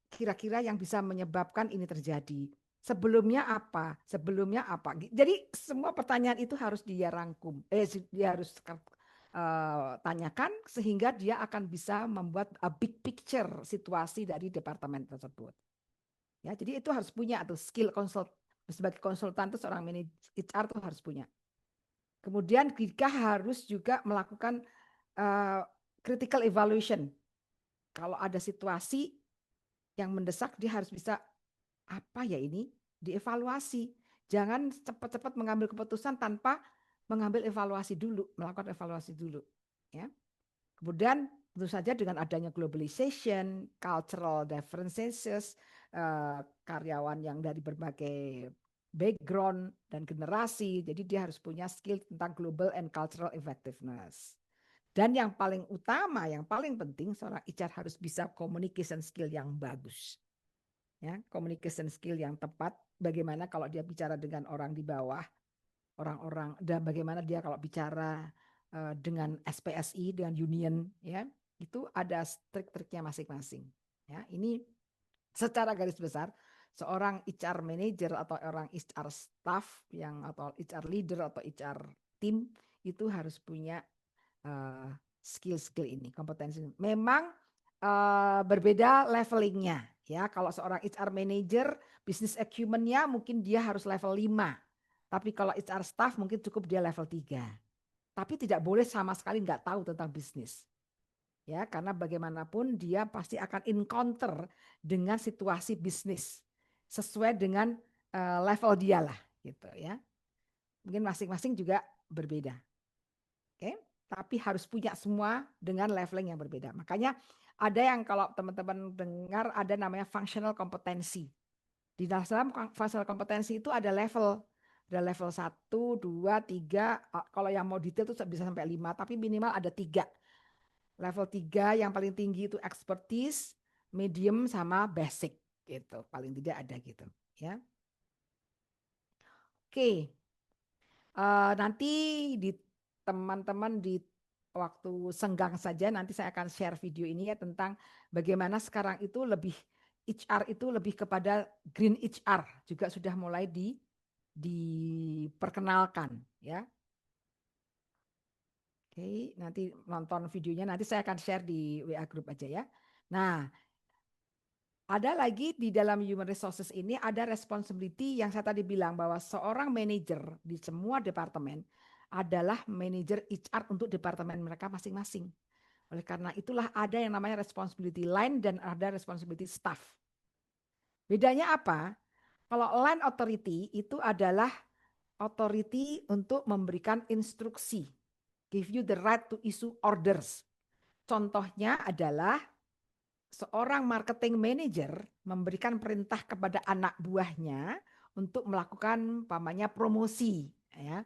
kira-kira yang bisa menyebabkan ini terjadi? Sebelumnya apa? Sebelumnya apa? Jadi semua pertanyaan itu harus dia rangkum. Dia harus tanyakan sehingga dia akan bisa membuat a big picture situasi dari departemen tersebut. Ya, jadi itu harus punya tuh skill sebagai konsultan tuh seorang manajer HR tuh harus punya. Kemudian kita harus juga melakukan critical evaluation. Kalau ada situasi yang mendesak dia harus bisa apa ya ini dievaluasi. Jangan cepat-cepat mengambil keputusan tanpa mengambil evaluasi dulu, melakukan evaluasi dulu. Ya. Kemudian tentu saja dengan adanya globalization, cultural differences, karyawan yang dari berbagai background dan generasi, jadi dia harus punya skill tentang global and cultural effectiveness. Dan yang paling utama, yang paling penting, seorang HR harus bisa communication skill yang bagus. Ya, communication skill yang tepat. Bagaimana kalau dia bicara dengan orang di bawah, orang-orang, dan bagaimana dia kalau bicara dengan SPSI, dengan union, ya, itu ada trik-triknya masing-masing. Ya, ini secara garis besar seorang HR manager atau orang HR staff yang atau HR leader atau HR team itu harus punya skill-skill ini, kompetensi. Memang berbeda levelingnya, ya. Kalau seorang HR manager, business acumen-nya mungkin dia harus level 5. Tapi kalau HR staff mungkin cukup dia level 3. Tapi tidak boleh sama sekali nggak tahu tentang bisnis. Ya, karena bagaimanapun dia pasti akan encounter dengan situasi bisnis sesuai dengan level dia lah, gitu ya. Mungkin masing-masing juga berbeda. Oke, tapi harus punya semua dengan leveling yang berbeda. Makanya ada yang kalau teman-teman dengar ada namanya functional kompetensi. Di dalam functional kompetensi itu ada level. Ada level 1, 2, 3. Kalau yang mau detail itu bisa sampai 5, tapi minimal ada 3. Level 3 yang paling tinggi itu expertise, medium sama basic gitu. Paling tidak ada gitu, ya. Oke. Nanti di teman-teman di waktu senggang saja nanti saya akan share video ini ya tentang bagaimana sekarang itu lebih HR itu lebih kepada green HR juga sudah mulai diperkenalkan ya. Oke, nanti nonton videonya nanti saya akan share di WA group aja ya. Nah, ada lagi di dalam human resources ini ada responsibility yang saya tadi bilang bahwa seorang manajer di semua departemen adalah manajer HR untuk departemen mereka masing-masing. Oleh karena itulah ada yang namanya responsibility line dan ada responsibility staff. Bedanya apa? Kalau line authority itu adalah authority untuk memberikan instruksi, give you the right to issue orders. Contohnya adalah seorang marketing manager memberikan perintah kepada anak buahnya untuk melakukan pamannya promosi, ya.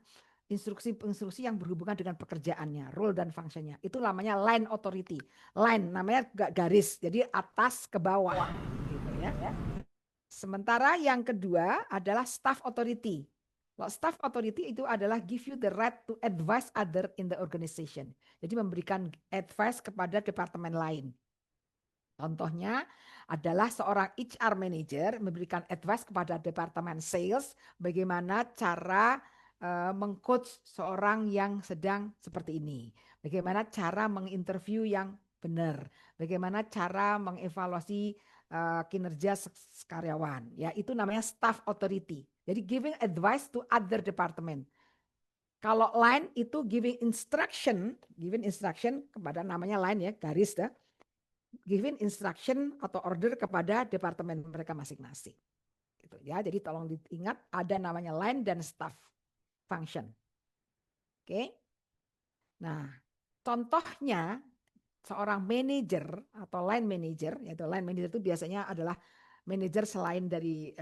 Instruksi-instruksi yang berhubungan dengan pekerjaannya, role dan fungsinya. Itu namanya line authority. Line namanya garis, jadi atas ke bawah gitu ya. Sementara yang kedua adalah staff authority. Kalau staff authority itu adalah give you the right to advise other in the organization. Jadi memberikan advice kepada departemen lain. Contohnya adalah seorang HR manager memberikan advice kepada departemen sales bagaimana cara mengcoach seorang yang sedang seperti ini. Bagaimana cara menginterview yang benar. Bagaimana cara mengevaluasi kinerja karyawan. Ya, itu namanya staff authority. Jadi giving advice to other department. Kalau line itu giving instruction kepada namanya line ya, garis dah. Giving instruction atau order kepada departemen mereka masing-masing. Gitu ya. Jadi tolong diingat ada namanya line dan staff function. Oke. Nah, contohnya seorang manager atau line manager, yaitu line manager itu biasanya adalah manajer selain dari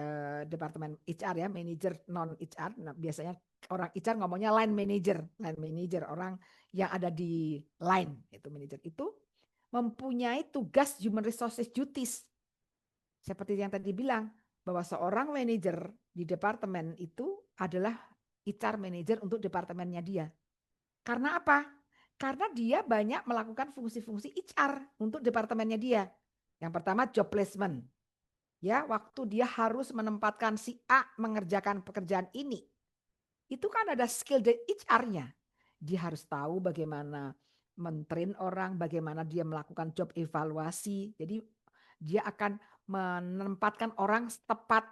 departemen HR ya, manajer non HR. Nah, biasanya orang HR ngomongnya line manager orang yang ada di line itu manajer itu mempunyai tugas human resources duties. Seperti yang tadi bilang, bahwa seorang manajer di departemen itu adalah HR manager untuk departemennya dia. Karena apa? Karena dia banyak melakukan fungsi-fungsi HR untuk departemennya dia. Yang pertama job placement. Ya, waktu dia harus menempatkan si A mengerjakan pekerjaan ini. Itu kan ada skill dari HR-nya. Dia harus tahu bagaimana mentrain orang, bagaimana dia melakukan job evaluasi. Jadi dia akan menempatkan orang tepat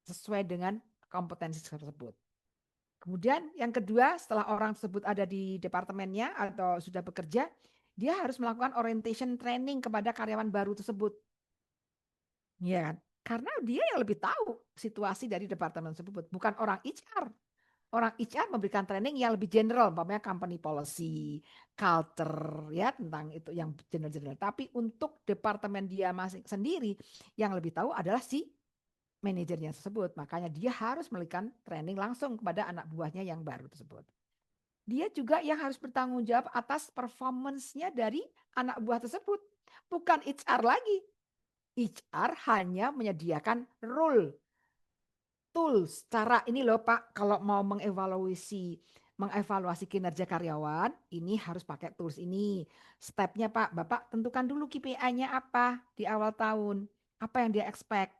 sesuai dengan kompetensi tersebut. Kemudian yang kedua, setelah orang tersebut ada di departemennya atau sudah bekerja, dia harus melakukan orientation training kepada karyawan baru tersebut. Ya kan? Karena dia yang lebih tahu situasi dari departemen tersebut, bukan orang HR. Orang HR memberikan training yang lebih general, umpamanya company policy, culture, ya tentang itu yang general-general. Tapi untuk departemen dia masing sendiri, yang lebih tahu adalah si manajernya tersebut. Makanya dia harus memberikan training langsung kepada anak buahnya yang baru tersebut. Dia juga yang harus bertanggung jawab atas performance-nya dari anak buah tersebut. Bukan HR lagi. HR hanya menyediakan rule, tools, cara ini loh Pak, kalau mau mengevaluasi kinerja karyawan, ini harus pakai tools ini. Stepnya Pak, Bapak tentukan dulu KPI-nya apa di awal tahun, apa yang dia expect.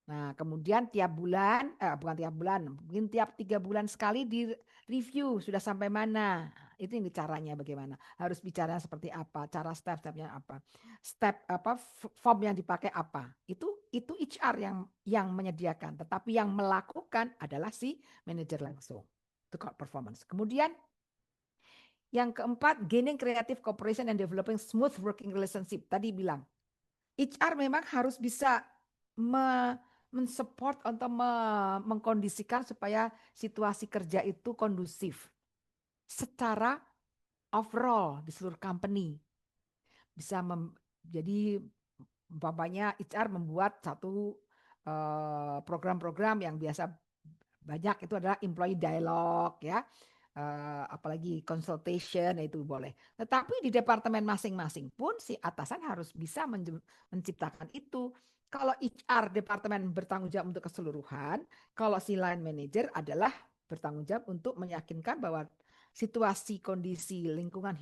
Nah, kemudian tiap bulan, bukan tiap bulan, mungkin tiap 3 bulan sekali di review sudah sampai mana. Nah, itu ini caranya bagaimana. Harus bicara seperti apa, cara step-stepnya apa, step apa, form yang dipakai apa. Itu HR yang menyediakan, tetapi yang melakukan adalah si manajer langsung. Itu kalau performance. Kemudian yang keempat, gaining creative cooperation and developing smooth working relationship. Tadi bilang HR memang harus bisa mensupport atau mengkondisikan supaya situasi kerja itu kondusif secara overall di seluruh company. Bisa jadi umpamanya HR membuat satu program-program yang biasa banyak itu adalah employee dialogue ya. Apalagi consultation itu boleh. Tetapi di departemen masing-masing pun si atasan harus bisa menciptakan itu. Kalau HR departemen bertanggung jawab untuk keseluruhan, kalau si line manager adalah bertanggung jawab untuk meyakinkan bahwa situasi kondisi lingkungan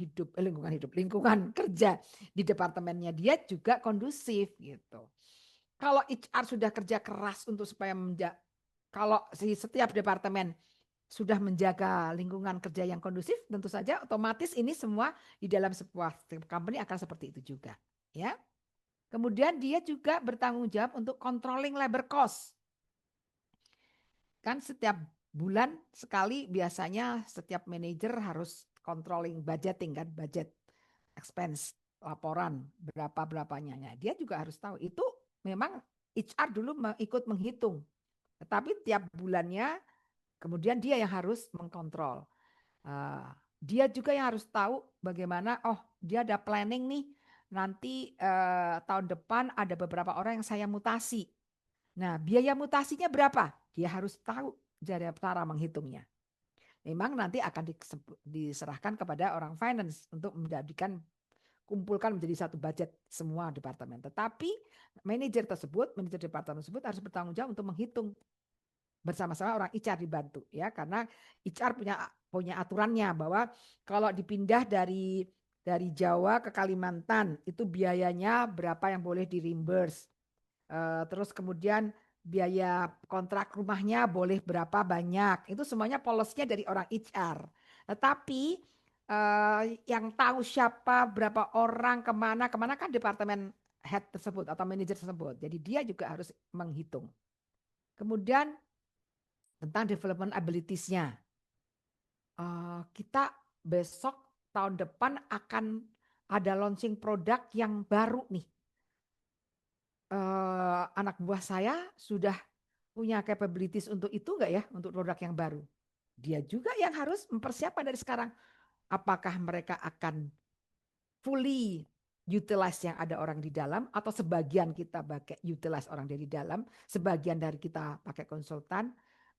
kerja di departemennya dia juga kondusif gitu. Kalau HR sudah kerja keras untuk supaya kalau si setiap departemen sudah menjaga lingkungan kerja yang kondusif, tentu saja otomatis ini semua di dalam sebuah company akan seperti itu juga, ya. Kemudian dia juga bertanggung jawab untuk controlling labor cost. Kan setiap bulan sekali biasanya setiap manajer harus controlling budgeting kan, budget expense, laporan berapa-berapanya. Dia juga harus tahu. Itu memang HR dulu ikut menghitung. Tetapi tiap bulannya kemudian dia yang harus mengkontrol. Dia juga yang harus tahu bagaimana, oh dia ada planning nih, nanti tahun depan ada beberapa orang yang saya mutasi. Nah, biaya mutasinya berapa? Dia harus tahu cara menghitungnya. Memang nanti akan diserahkan kepada orang finance untuk kumpulkan menjadi satu budget semua departemen. Tetapi manajer departemen tersebut harus bertanggung jawab untuk menghitung bersama-sama orang HR dibantu ya, karena HR punya aturannya bahwa kalau dipindah dari Jawa ke Kalimantan itu biayanya berapa yang boleh di reimburse. Terus kemudian biaya kontrak rumahnya boleh berapa banyak. Itu semuanya policy-nya dari orang HR. Tetapi yang tahu siapa, berapa orang, kemana kan departemen head tersebut atau manajer tersebut. Jadi dia juga harus menghitung. Kemudian tentang development abilities-nya. Kita besok tahun depan akan ada launching produk yang baru nih. Anak buah saya sudah punya capabilities untuk itu enggak ya, untuk produk yang baru. Dia juga yang harus mempersiapkan dari sekarang. Apakah mereka akan fully utilize yang ada orang di dalam atau sebagian kita pakai utilize orang dari dalam, sebagian dari kita pakai konsultan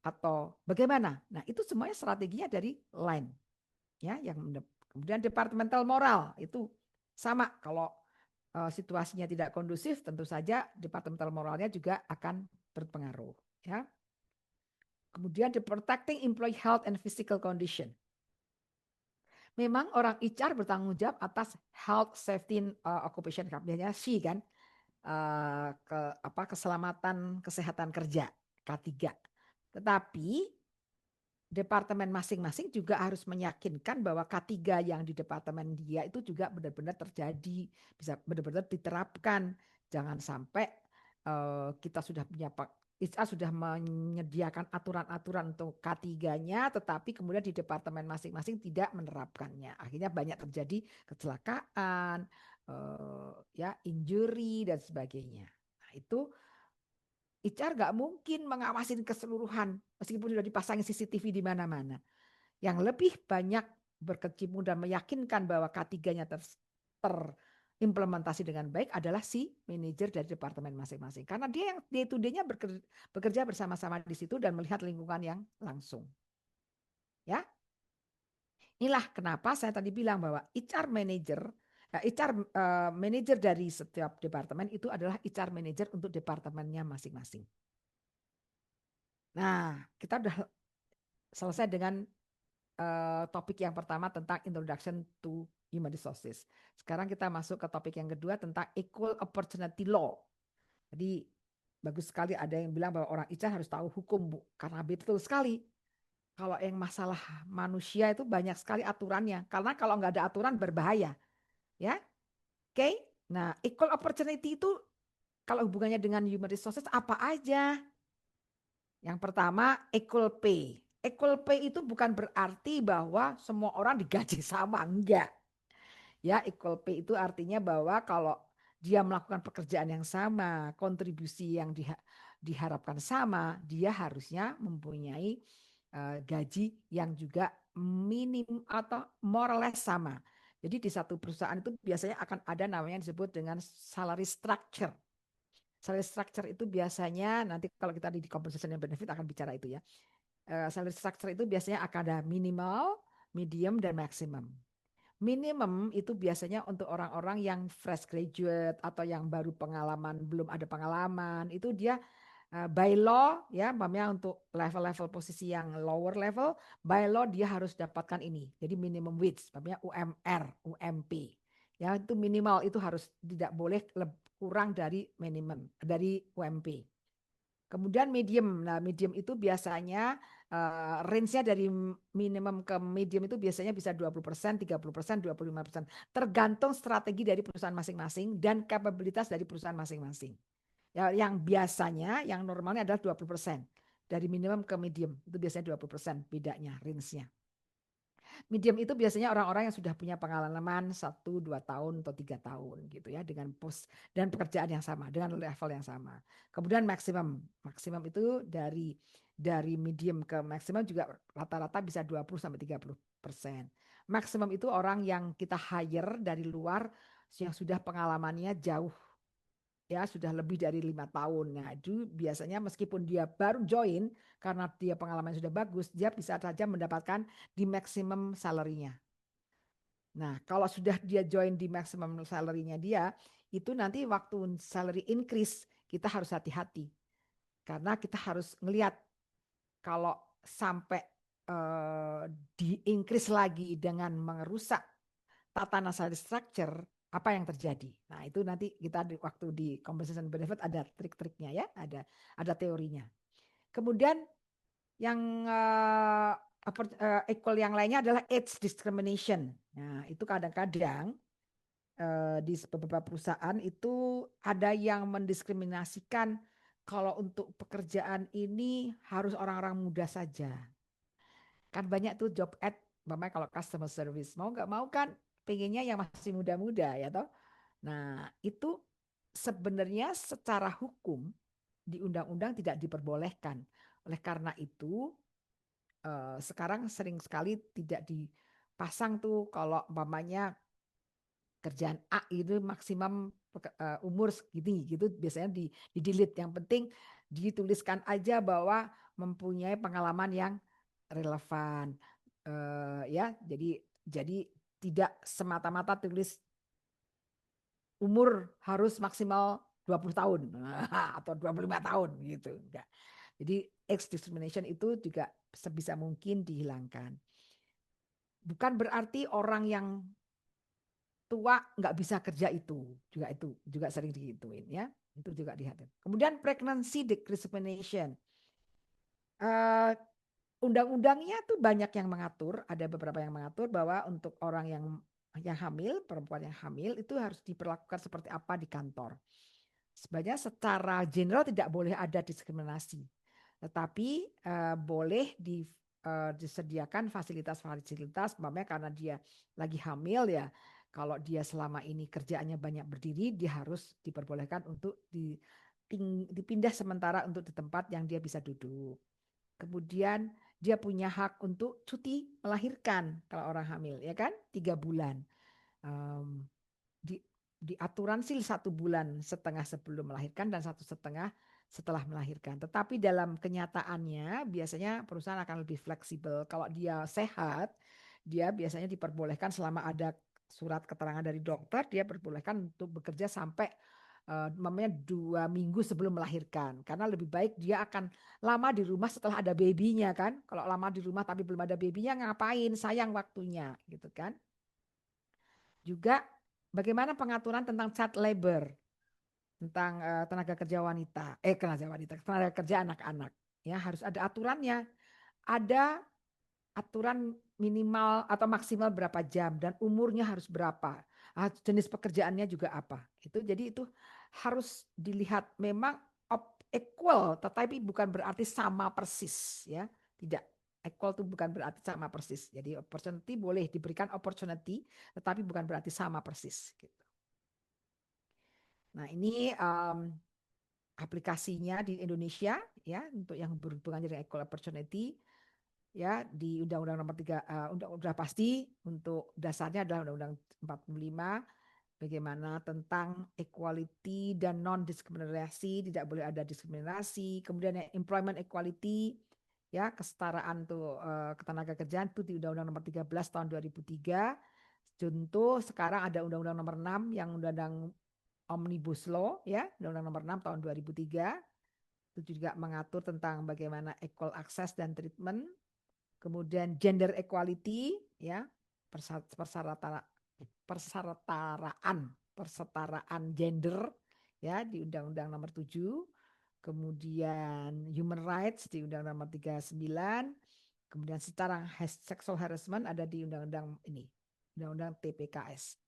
atau bagaimana. Nah, itu semuanya strateginya dari line. Ya, kemudian departmental moral itu sama kalau situasinya tidak kondusif, tentu saja departmental moralnya juga akan berpengaruh. Ya. Kemudian the protecting employee health and physical condition. Memang orang HR bertanggung jawab atas health, safety, occupation, biasanya C kan, keselamatan kesehatan kerja K3. Tetapi departemen masing-masing juga harus meyakinkan bahwa K3 yang di departemen dia itu juga benar-benar terjadi, bisa benar-benar diterapkan. Jangan sampai kita sudah punya HR sudah menyediakan aturan-aturan untuk K3-nya, tetapi kemudian di departemen masing-masing tidak menerapkannya. Akhirnya banyak terjadi kecelakaan, ya injury dan sebagainya. Nah, itu HR nggak mungkin mengawasin keseluruhan meskipun sudah dipasangin CCTV di mana-mana. Yang lebih banyak berkecimpung dan meyakinkan bahwa K3-nya terimplementasi dengan baik adalah si manajer dari departemen masing-masing. Karena dia yang day to day-nya bekerja bersama-sama di situ dan melihat lingkungan yang langsung. Ya, inilah kenapa saya tadi bilang bahwa HR manager dari setiap departemen itu adalah HR manager untuk departemennya masing-masing. Nah, kita udah selesai dengan topik yang pertama tentang introduction to human resources. Sekarang kita masuk ke topik yang kedua tentang equal opportunity law. Jadi bagus sekali ada yang bilang bahwa orang HR harus tahu hukum, Bu. Karena betul sekali. Kalau yang masalah manusia itu banyak sekali aturannya. Karena kalau nggak ada aturan berbahaya. Ya, oke. Nah, equal opportunity itu kalau hubungannya dengan human resources apa aja? Yang pertama, equal pay. Equal pay itu bukan berarti bahwa semua orang digaji sama, enggak. Ya, equal pay itu artinya bahwa kalau dia melakukan pekerjaan yang sama, kontribusi yang diharapkan sama, dia harusnya mempunyai gaji yang juga minim atau more or less sama. Jadi di satu perusahaan itu biasanya akan ada namanya yang disebut dengan salary structure. Salary structure itu biasanya nanti kalau kita di compensation and benefit akan bicara itu ya. Salary structure itu biasanya akan ada minimal, medium, dan maximum. Minimum itu biasanya untuk orang-orang yang fresh graduate atau yang baru pengalaman, belum ada pengalaman, itu dia by law ya, umpamanya untuk level-level posisi yang lower level, by law dia harus dapatkan ini. Jadi minimum wage, umpamanya UMR, UMP. Ya, itu minimal itu harus tidak boleh kurang dari minimum dari UMP. Kemudian medium. Nah, medium itu biasanya range-nya dari minimum ke medium itu biasanya bisa 20%, 30%, 25%. Tergantung strategi dari perusahaan masing-masing dan kapabilitas dari perusahaan masing-masing. Ya, yang biasanya, yang normalnya adalah 20%. Dari minimum ke medium, itu biasanya 20% bedanya, range-nya. Medium itu biasanya orang-orang yang sudah punya pengalaman 1-2 tahun atau 3 tahun gitu ya, dengan pos dan pekerjaan yang sama, dengan level yang sama. Kemudian maksimum. Maksimum itu dari medium ke maksimum juga rata-rata bisa 20-30%. Maksimum itu orang yang kita hire dari luar yang sudah pengalamannya jauh ya, sudah lebih dari 5 tahun. Nah, itu biasanya meskipun dia baru join karena dia pengalaman sudah bagus, dia bisa saja mendapatkan di maximum salary-nya. Nah, kalau sudah dia join di maximum salary-nya dia, itu nanti waktu salary increase kita harus hati-hati. Karena kita harus ngelihat kalau sampai di increase lagi dengan merusak tatanan salary structure, apa yang terjadi. Nah, itu nanti kita waktu di compensation benefit ada trik-triknya ya, ada teorinya. Kemudian yang equal yang lainnya adalah age discrimination. Nah, itu kadang-kadang di beberapa perusahaan itu ada yang mendiskriminasikan kalau untuk pekerjaan ini harus orang-orang muda saja. Kan banyak tuh job ad, namanya kalau customer service. Mau nggak mau kan pengennya yang masih muda-muda ya toh. Nah, itu sebenarnya secara hukum di undang-undang tidak diperbolehkan. Oleh karena itu, sekarang sering sekali tidak dipasang tuh kalau umpamanya kerjaan A itu maksimum umur segini gitu biasanya di delete. Yang penting dituliskan aja bahwa mempunyai pengalaman yang relevan. Ya, jadi tidak semata-mata tulis umur harus maksimal 20 tahun atau 25 tahun gitu. Enggak. Jadi age discrimination itu juga sebisa mungkin dihilangkan. Bukan berarti orang yang tua nggak bisa kerja itu juga sering digituin ya. Itu juga dihadir. Kemudian pregnancy discrimination. Eh, Undang-undangnya tuh banyak yang mengatur, ada beberapa yang mengatur bahwa untuk orang yang hamil, perempuan yang hamil itu harus diperlakukan seperti apa di kantor. Sebenarnya secara general tidak boleh ada diskriminasi, tetapi boleh disediakan fasilitas-fasilitas, umpamanya karena dia lagi hamil ya. Kalau dia selama ini kerjaannya banyak berdiri, dia harus diperbolehkan untuk dipindah sementara untuk di tempat yang dia bisa duduk. Kemudian dia punya hak untuk cuti melahirkan kalau orang hamil, ya kan? 3 bulan. Em, di, di aturan sih 1,5 bulan sebelum melahirkan dan 1,5 setelah melahirkan. Tetapi dalam kenyataannya biasanya perusahaan akan lebih fleksibel. Kalau dia sehat, dia biasanya diperbolehkan selama ada surat keterangan dari dokter, dia diperbolehkan untuk bekerja sampai namanya 2 minggu sebelum melahirkan. Karena lebih baik dia akan lama di rumah setelah ada babynya kan. Kalau lama di rumah tapi belum ada babynya ngapain? Sayang waktunya gitu kan. Juga bagaimana pengaturan tentang child labor, tentang tenaga kerja wanita, tenaga kerja anak-anak. Ya, harus ada aturannya. Ada aturan minimal atau maksimal berapa jam dan umurnya harus berapa. Jenis pekerjaannya juga apa. Jadi itu harus dilihat memang equal, tetapi bukan berarti sama persis ya. Tidak. Equal itu bukan berarti sama persis. Jadi opportunity boleh diberikan opportunity, tetapi bukan berarti sama persis gitu. Nah, ini aplikasinya di Indonesia ya untuk yang berhubungan dengan equal opportunity ya di Undang-Undang Nomor 3 udah pasti untuk dasarnya adalah Undang-Undang 45 bagaimana tentang equality dan non diskriminasi, tidak boleh ada diskriminasi. Kemudian employment equality ya kesetaraan tuh ketenaga kerjaan itu di Undang-Undang Nomor 13 tahun 2003. Contoh sekarang ada Undang-Undang Nomor 6 yang Undang-Undang Omnibus Law ya, Undang-Undang Nomor 6 tahun 2003 itu juga mengatur tentang bagaimana equal access dan treatment. Kemudian gender equality ya, persetaraan gender ya di Undang-Undang Nomor 7. Kemudian human rights di Undang-Undang Nomor 39. Kemudian secara sexual harassment ada di Undang-Undang ini, Undang-Undang TPKS.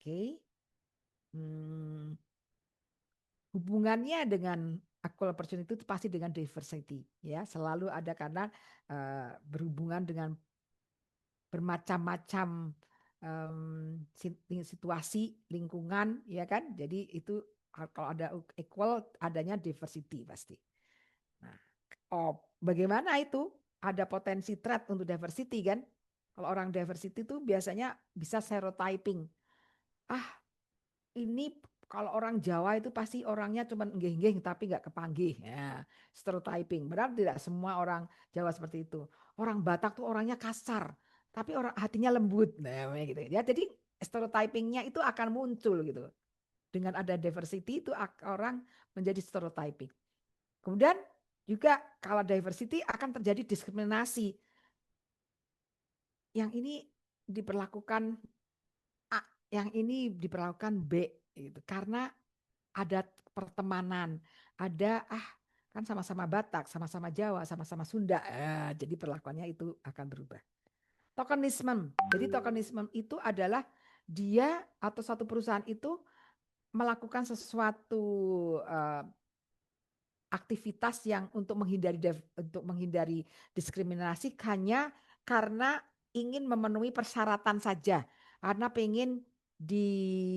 Oke. Hubungannya dengan equal opportunity itu pasti dengan diversity ya, selalu ada karena berhubungan dengan bermacam-macam situasi lingkungan ya kan. Jadi itu kalau ada equal adanya diversity pasti. Nah, bagaimana itu? Ada potensi threat untuk diversity kan? Kalau orang diversity itu biasanya bisa stereotyping. Ini kalau orang Jawa itu pasti orangnya cuma nggih-nggih tapi nggak kepanggih. Ya, stereotyping. Benar tidak semua orang Jawa seperti itu. Orang Batak tuh orangnya kasar, tapi orang hatinya lembut. Nah, gitu. Ya, jadi stereotypingnya itu akan muncul gitu. Dengan ada diversity itu orang menjadi stereotyping. Kemudian juga kalau diversity akan terjadi diskriminasi. Yang ini diperlakukan A, yang ini diperlakukan B gitu. Karena ada pertemanan, ada kan sama-sama Batak, sama-sama Jawa, sama-sama Sunda. Jadi perlakuannya itu akan berubah. Tokenisme. Jadi tokenisme itu adalah dia atau satu perusahaan itu melakukan sesuatu aktivitas yang untuk menghindari diskriminasi hanya karena ingin memenuhi persyaratan saja. Karena pengen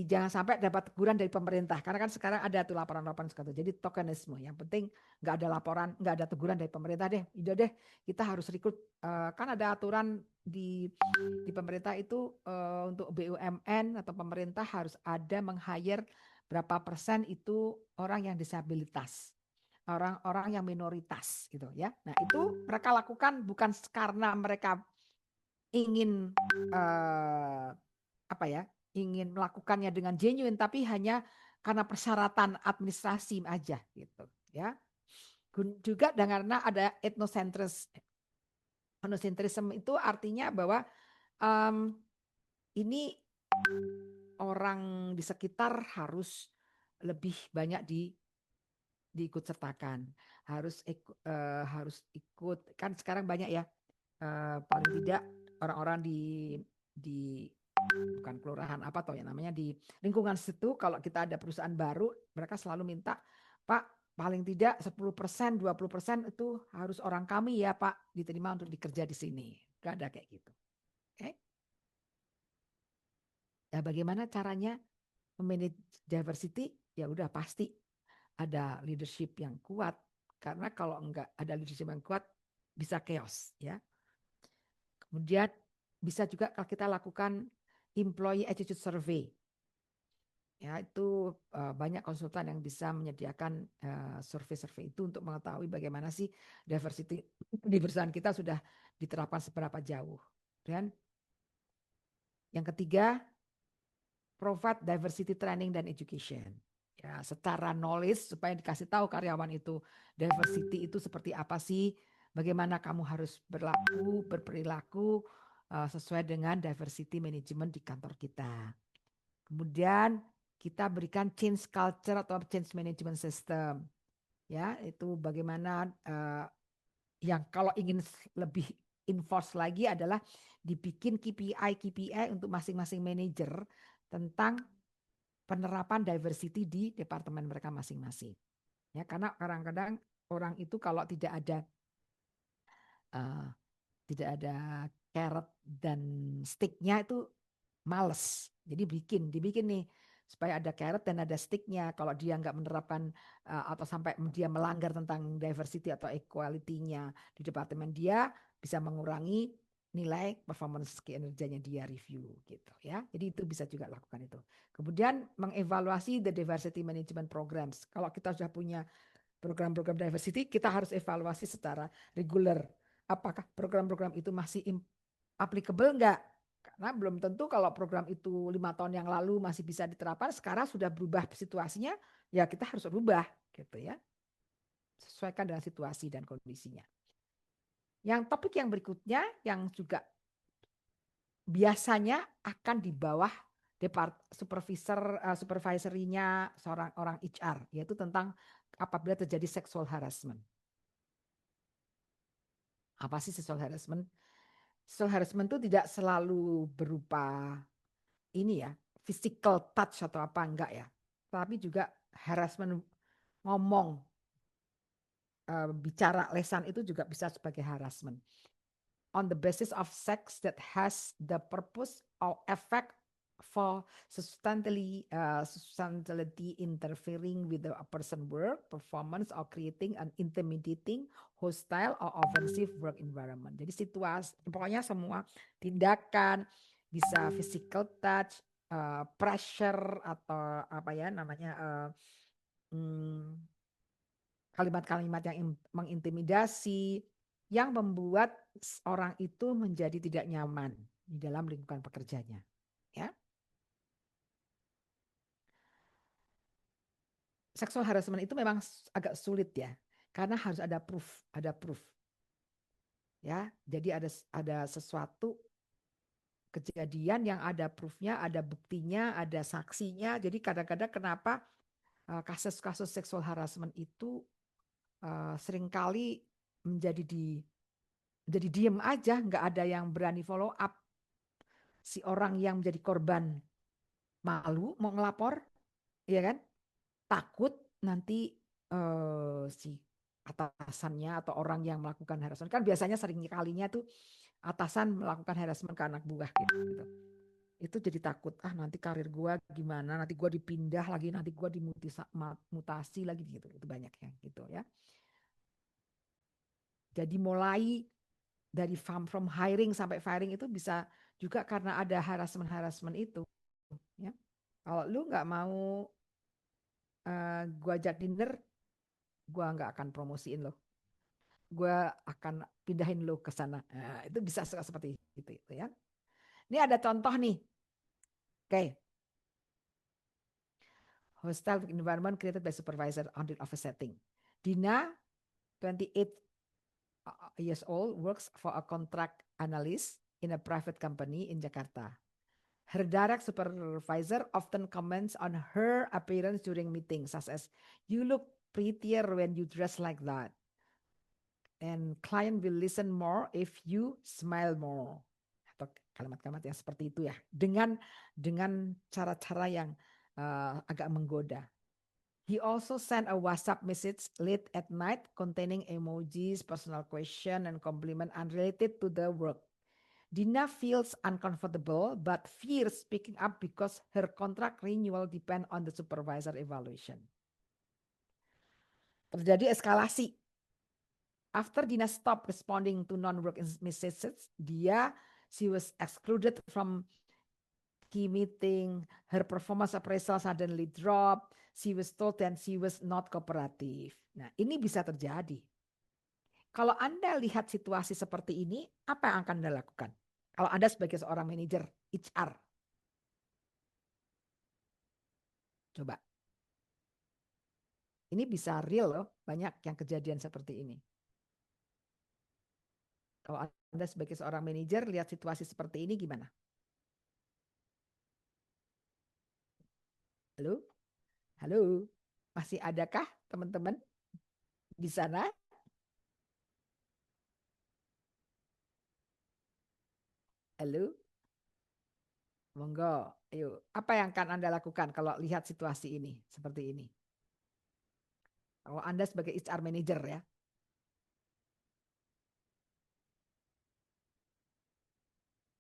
jangan sampai dapat teguran dari pemerintah. Karena kan sekarang ada tuh laporan-laporan seperti itu. Jadi tokenisme. Yang penting nggak ada laporan, nggak ada teguran dari pemerintah deh. Udah deh, kita harus rekrut. Kan ada aturan di pemerintah itu untuk BUMN atau pemerintah harus ada meng-hire berapa persen itu orang yang disabilitas, orang-orang yang minoritas gitu ya. Nah itu mereka lakukan bukan karena mereka ingin ingin melakukannya dengan genuine, tapi hanya karena persyaratan administrasi aja gitu ya. Juga karena ada etnosentrisme itu artinya bahwa ini orang di sekitar harus lebih banyak diikut sertakan, harus ikut kan sekarang banyak ya paling tidak orang-orang di bukan kelurahan apa toh ya namanya di lingkungan situ kalau kita ada perusahaan baru mereka selalu minta Pak paling tidak 10%, 20% itu harus orang kami ya Pak diterima untuk dikerja di sini. Gak ada kayak gitu. Oke. Ya bagaimana caranya memanage diversity? ya udah pasti ada leadership yang kuat. Karena kalau enggak ada leadership yang kuat, bisa chaos ya. Kemudian bisa juga kalau kita lakukan employee attitude survey. Ya, itu banyak konsultan yang bisa menyediakan survei-survei itu untuk mengetahui bagaimana sih diversity di perusahaan kita sudah diterapkan seberapa jauh. Dan yang ketiga, provide diversity training dan education. Ya, secara knowledge supaya dikasih tahu karyawan itu diversity itu seperti apa sih, bagaimana kamu harus berperilaku sesuai dengan diversity management di kantor kita. Kemudian kita berikan change culture atau change management system. Ya, itu bagaimana yang kalau ingin lebih enforce lagi adalah dibikin KPI untuk masing-masing manajer tentang penerapan diversity di departemen mereka masing-masing. Ya, karena kadang-kadang orang itu kalau uh, tidak ada carrot dan sticknya itu males. Jadi dibikin nih supaya ada carrot dan ada sticknya. Kalau dia nggak menerapkan atau sampai dia melanggar tentang diversity atau equality-nya di departemen dia, bisa mengurangi nilai performance kinerjanya dia review gitu ya. Jadi itu bisa juga lakukan itu. Kemudian mengevaluasi the diversity management programs. Kalau kita sudah punya program-program diversity, kita harus evaluasi secara reguler. Apakah program-program itu masih applicable enggak? Karena belum tentu kalau program itu 5 tahun yang lalu masih bisa diterapkan, sekarang sudah berubah situasinya, ya kita harus berubah gitu ya. Sesuaikan dengan situasi dan kondisinya. Yang topik yang berikutnya yang juga biasanya akan di bawah supervisorinya seorang orang HR, yaitu tentang apabila terjadi sexual harassment. Apa sih sexual harassment? Sexual harassment itu tidak selalu berupa ini ya, physical touch atau apa enggak ya. Tapi juga harassment ngomong, bicara lesan itu juga bisa sebagai harassment. On the basis of sex that has the purpose or effect for substantially interfering with a person's work performance or creating an intimidating, hostile or offensive work environment. Jadi situasi, pokoknya semua tindakan bisa physical touch, pressure atau apa ya namanya kalimat-kalimat yang mengintimidasi yang membuat orang itu menjadi tidak nyaman di dalam lingkungan pekerjaannya. Ya. Sexual harassment itu memang agak sulit ya, karena harus ada proof. Ya, jadi ada sesuatu kejadian yang ada proofnya, ada buktinya, ada saksinya. Jadi kadang-kadang kenapa kasus-kasus sexual harassment itu seringkali menjadi diem aja, nggak ada yang berani follow up. Si orang yang menjadi korban malu mau ngelapor, ya kan? Takut nanti si atasannya atau orang yang melakukan harassment, kan biasanya sering kalinya tuh atasan melakukan harassment ke anak buah gitu. Itu jadi takut, nanti karir gua gimana, nanti gua dipindah lagi, nanti gua dimutasi lagi gitu. Itu banyak ya gitu ya. Jadi mulai dari from hiring sampai firing itu bisa juga karena ada harassment itu ya. Kalau lu nggak mau gua ajak dinner, gua nggak akan promosiin lo, gua akan pindahin lo ke sana. Nah, itu bisa seperti itu ya. Ini ada contoh nih. Oke. Hostile environment created by supervisor on the office setting. Dina, 28 years old, works for a contract analyst in a private company in Jakarta. Her direct supervisor often comments on her appearance during meetings, such as, "You look prettier when you dress like that." And client will listen more if you smile more. Atau kalimat-kalimat yang seperti itu ya. Dengan cara-cara yang agak menggoda. He also sent a WhatsApp message late at night containing emojis, personal question, and compliment unrelated to the work. Dina feels uncomfortable but fears speaking up because her contract renewal depend on the supervisor evaluation. Terjadi eskalasi. After Dina stopped responding to non-work messages, she was excluded from key meeting. Her performance appraisal suddenly dropped. She was told that she was not cooperative. Nah, ini bisa terjadi. Kalau Anda lihat situasi seperti ini, apa yang akan Anda lakukan? Kalau Anda sebagai seorang manajer HR. Coba. Ini bisa real loh, banyak yang kejadian seperti ini. Kalau Anda sebagai seorang manajer lihat situasi seperti ini gimana? Halo? Halo? Masih adakah teman-teman di sana? Halo? Monggo, ayo. Apa yang akan Anda lakukan kalau lihat situasi ini, seperti ini? Kalau Anda sebagai HR manager ya.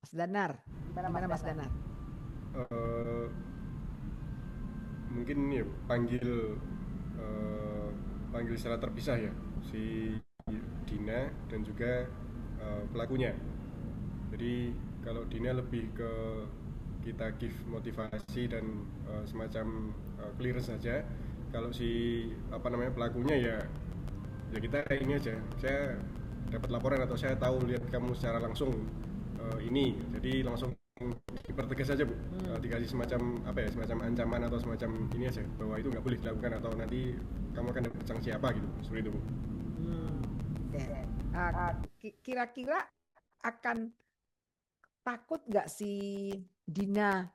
Mas Danar, gimana Mas Danar? Mungkin ini ya, panggil secara terpisah ya si Dina dan juga pelakunya. Jadi kalau Dina lebih ke kita give motivasi dan semacam clearance saja. Kalau si pelakunya ya kita ini aja. Saya dapat laporan atau saya tahu lihat kamu secara langsung ini, jadi langsung dipertegas saja Bu. Dikasih semacam semacam ancaman atau semacam ini aja bahwa itu nggak boleh dilakukan atau nanti kamu akan dapat sanksi apa gitu, seperti itu Bu. Kira-kira akan takut nggak si Dina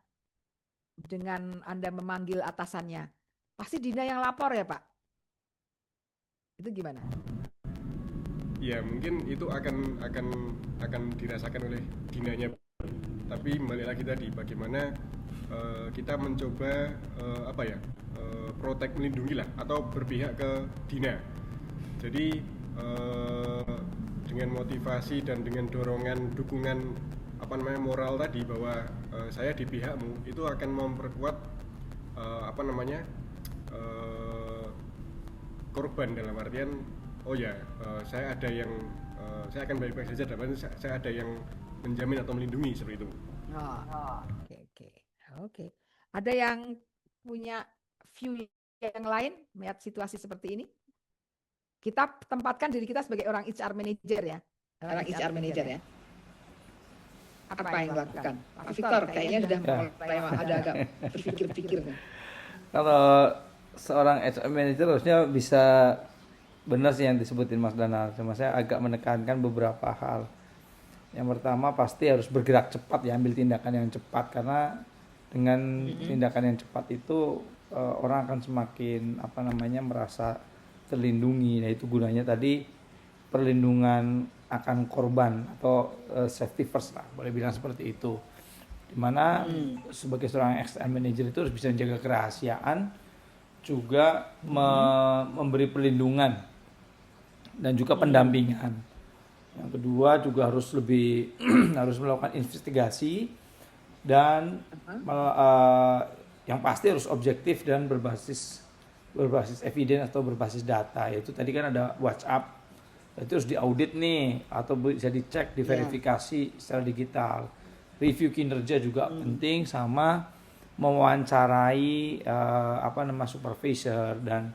dengan Anda memanggil atasannya? Pasti Dina yang lapor ya Pak? Itu gimana? Ya mungkin itu akan dirasakan oleh Dinanya, tapi balik lagi tadi bagaimana kita mencoba protect, melindungi lah atau berpihak ke Dina. Jadi dengan motivasi dan dengan dorongan dukungan moral tadi bahwa saya di pihakmu, itu akan memperkuat korban dalam artian saya ada yang saya akan baik-baik saja, dalam saya ada yang menjamin atau melindungi, seperti itu. Oke. Ada yang punya view yang lain melihat situasi seperti ini? Kita tempatkan diri kita sebagai orang HR manager ya. Orang HR manager ya. Apa yang dilakukan? Pak Victor kayaknya sudah mulai ada agak berpikir-pikir. Kalau seorang HR manager harusnya bisa, benar sih yang disebutin Mas Danar, cuma saya agak menekankan beberapa hal. Yang pertama pasti harus bergerak cepat ya, ambil tindakan yang cepat, karena dengan tindakan yang cepat itu orang akan semakin merasa terlindungi. Nah itu gunanya tadi perlindungan akan korban atau safety first lah, boleh bilang seperti itu. Dimana sebagai seorang HR manager itu harus bisa menjaga kerahasiaan, juga memberi perlindungan dan juga pendampingan. Yang kedua juga harus lebih harus melakukan investigasi dan yang pasti harus objektif dan berbasis evidence atau berbasis data. Yaitu tadi kan ada WhatsApp, itu harus diaudit nih atau bisa dicek, diverifikasi secara digital. Review kinerja juga penting, sama mewawancarai supervisor dan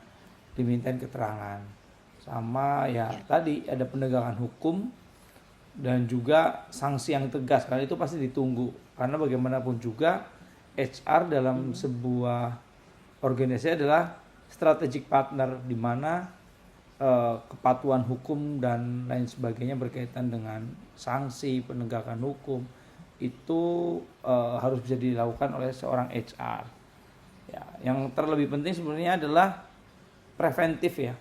dimintain keterangan. Sama tadi ada penegakan hukum dan juga sanksi yang tegas, karena itu pasti ditunggu, karena bagaimanapun juga HR dalam sebuah organisasi adalah strategic partner, di mana kepatuhan hukum dan lain sebagainya berkaitan dengan sanksi, penegakan hukum itu harus bisa dilakukan oleh seorang HR. Ya, yang terlebih penting sebenarnya adalah preventif ya,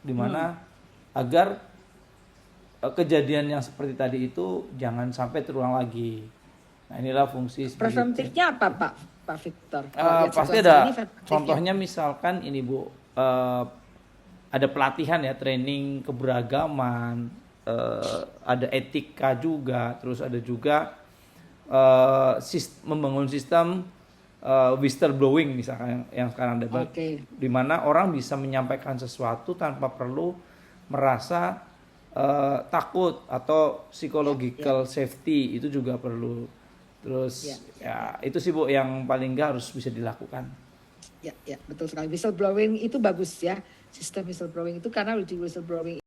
di mana agar kejadian yang seperti tadi itu jangan sampai terulang lagi. Nah inilah fungsi. Preventifnya apa Pak Victor? Pasti ada. Contohnya misalkan ini Bu, ada pelatihan ya, training keberagaman, ada etika juga, terus ada juga membangun sistem whistleblowing misalkan yang sekarang ada, Oke. di mana orang bisa menyampaikan sesuatu tanpa perlu merasa takut, atau Ya, psychological safety itu juga perlu. Terus ya. ya itu sih Bu yang paling nggak harus bisa dilakukan. Ya, betul sekali. Whistleblowing itu bagus ya. Sistem whistleblowing itu karena di whistleblowing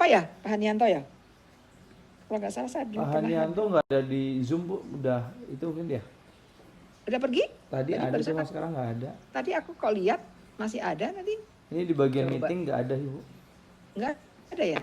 apa ya, Pak Hanianto ya? Kalau nggak salah saya dulu Pak pernah Hanianto nggak ada di Zoom Bu, udah itu mungkin dia. udah pergi? Tadi ada barusan cuma sekarang nggak ada. tadi aku kok lihat masih ada nanti. Ini di bagian Coba. meeting nggak ada Ibu. Nggak ada ya?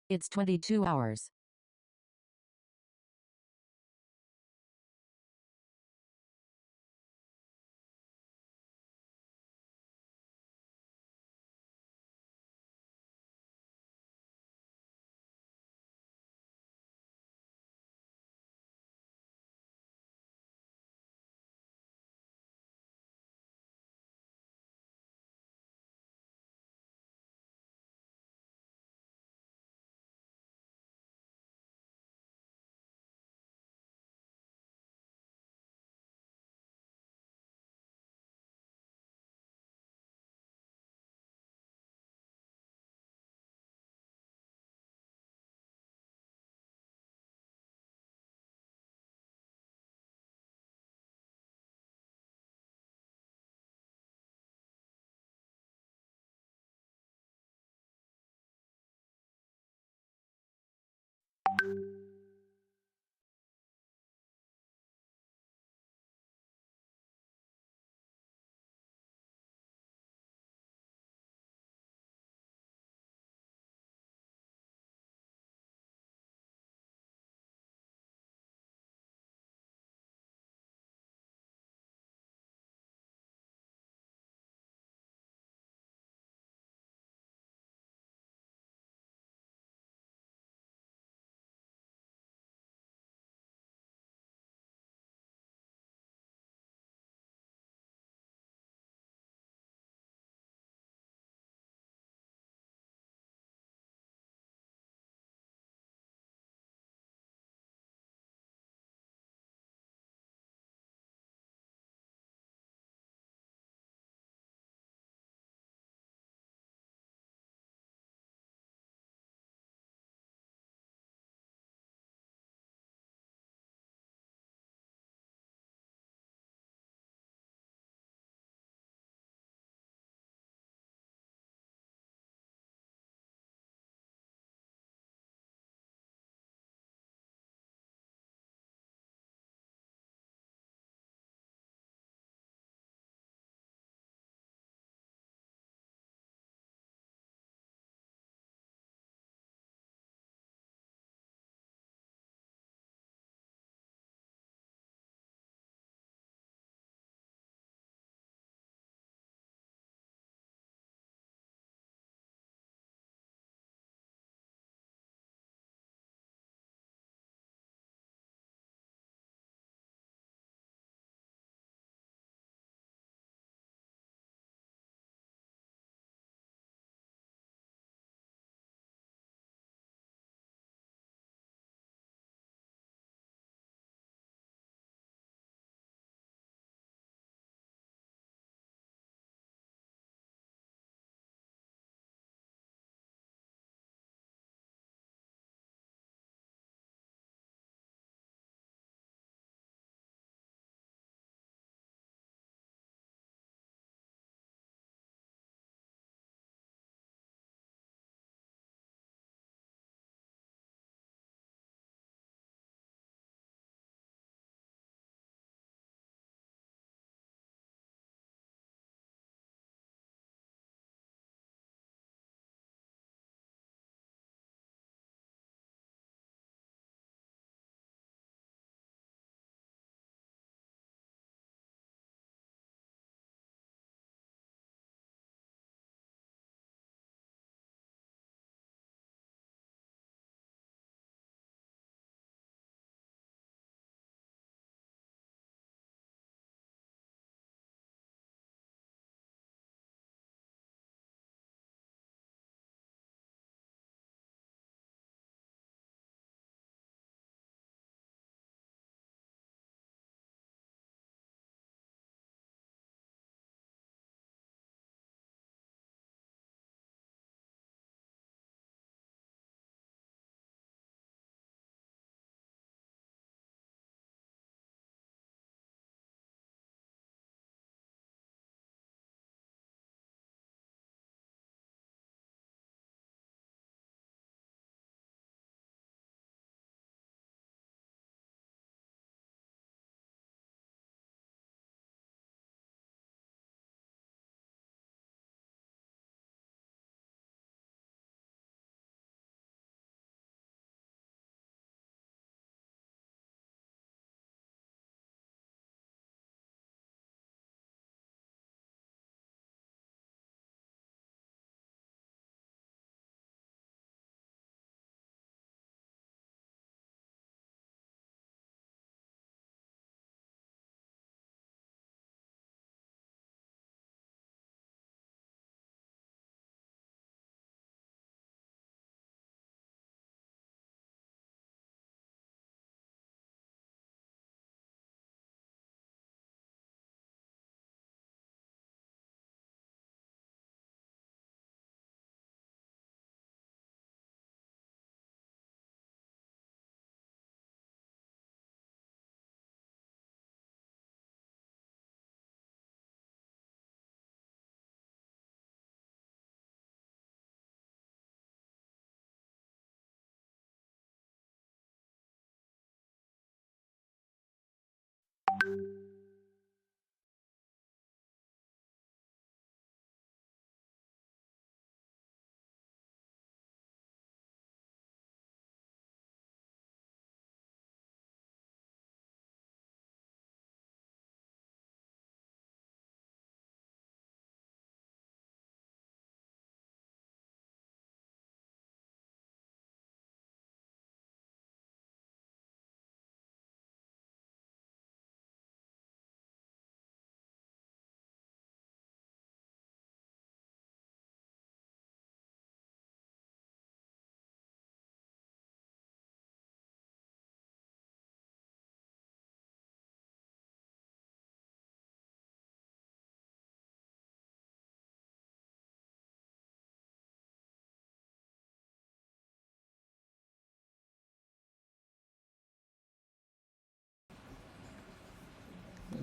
It's 22 hours.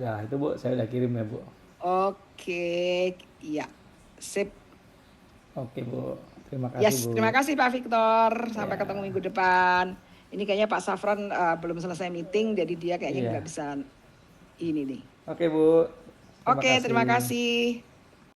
Nah, itu Bu, saya udah kirim ya, Bu. Oke, iya. Sip. Oke, Bu. Terima kasih, Yes, Bu. terima kasih Pak Victor. Sampai Ya. ketemu minggu depan. Ini kayaknya Pak Safran belum selesai meeting, jadi dia kayaknya Iya. nggak bisa ini nih. Oke, Bu. Oke, terima kasih.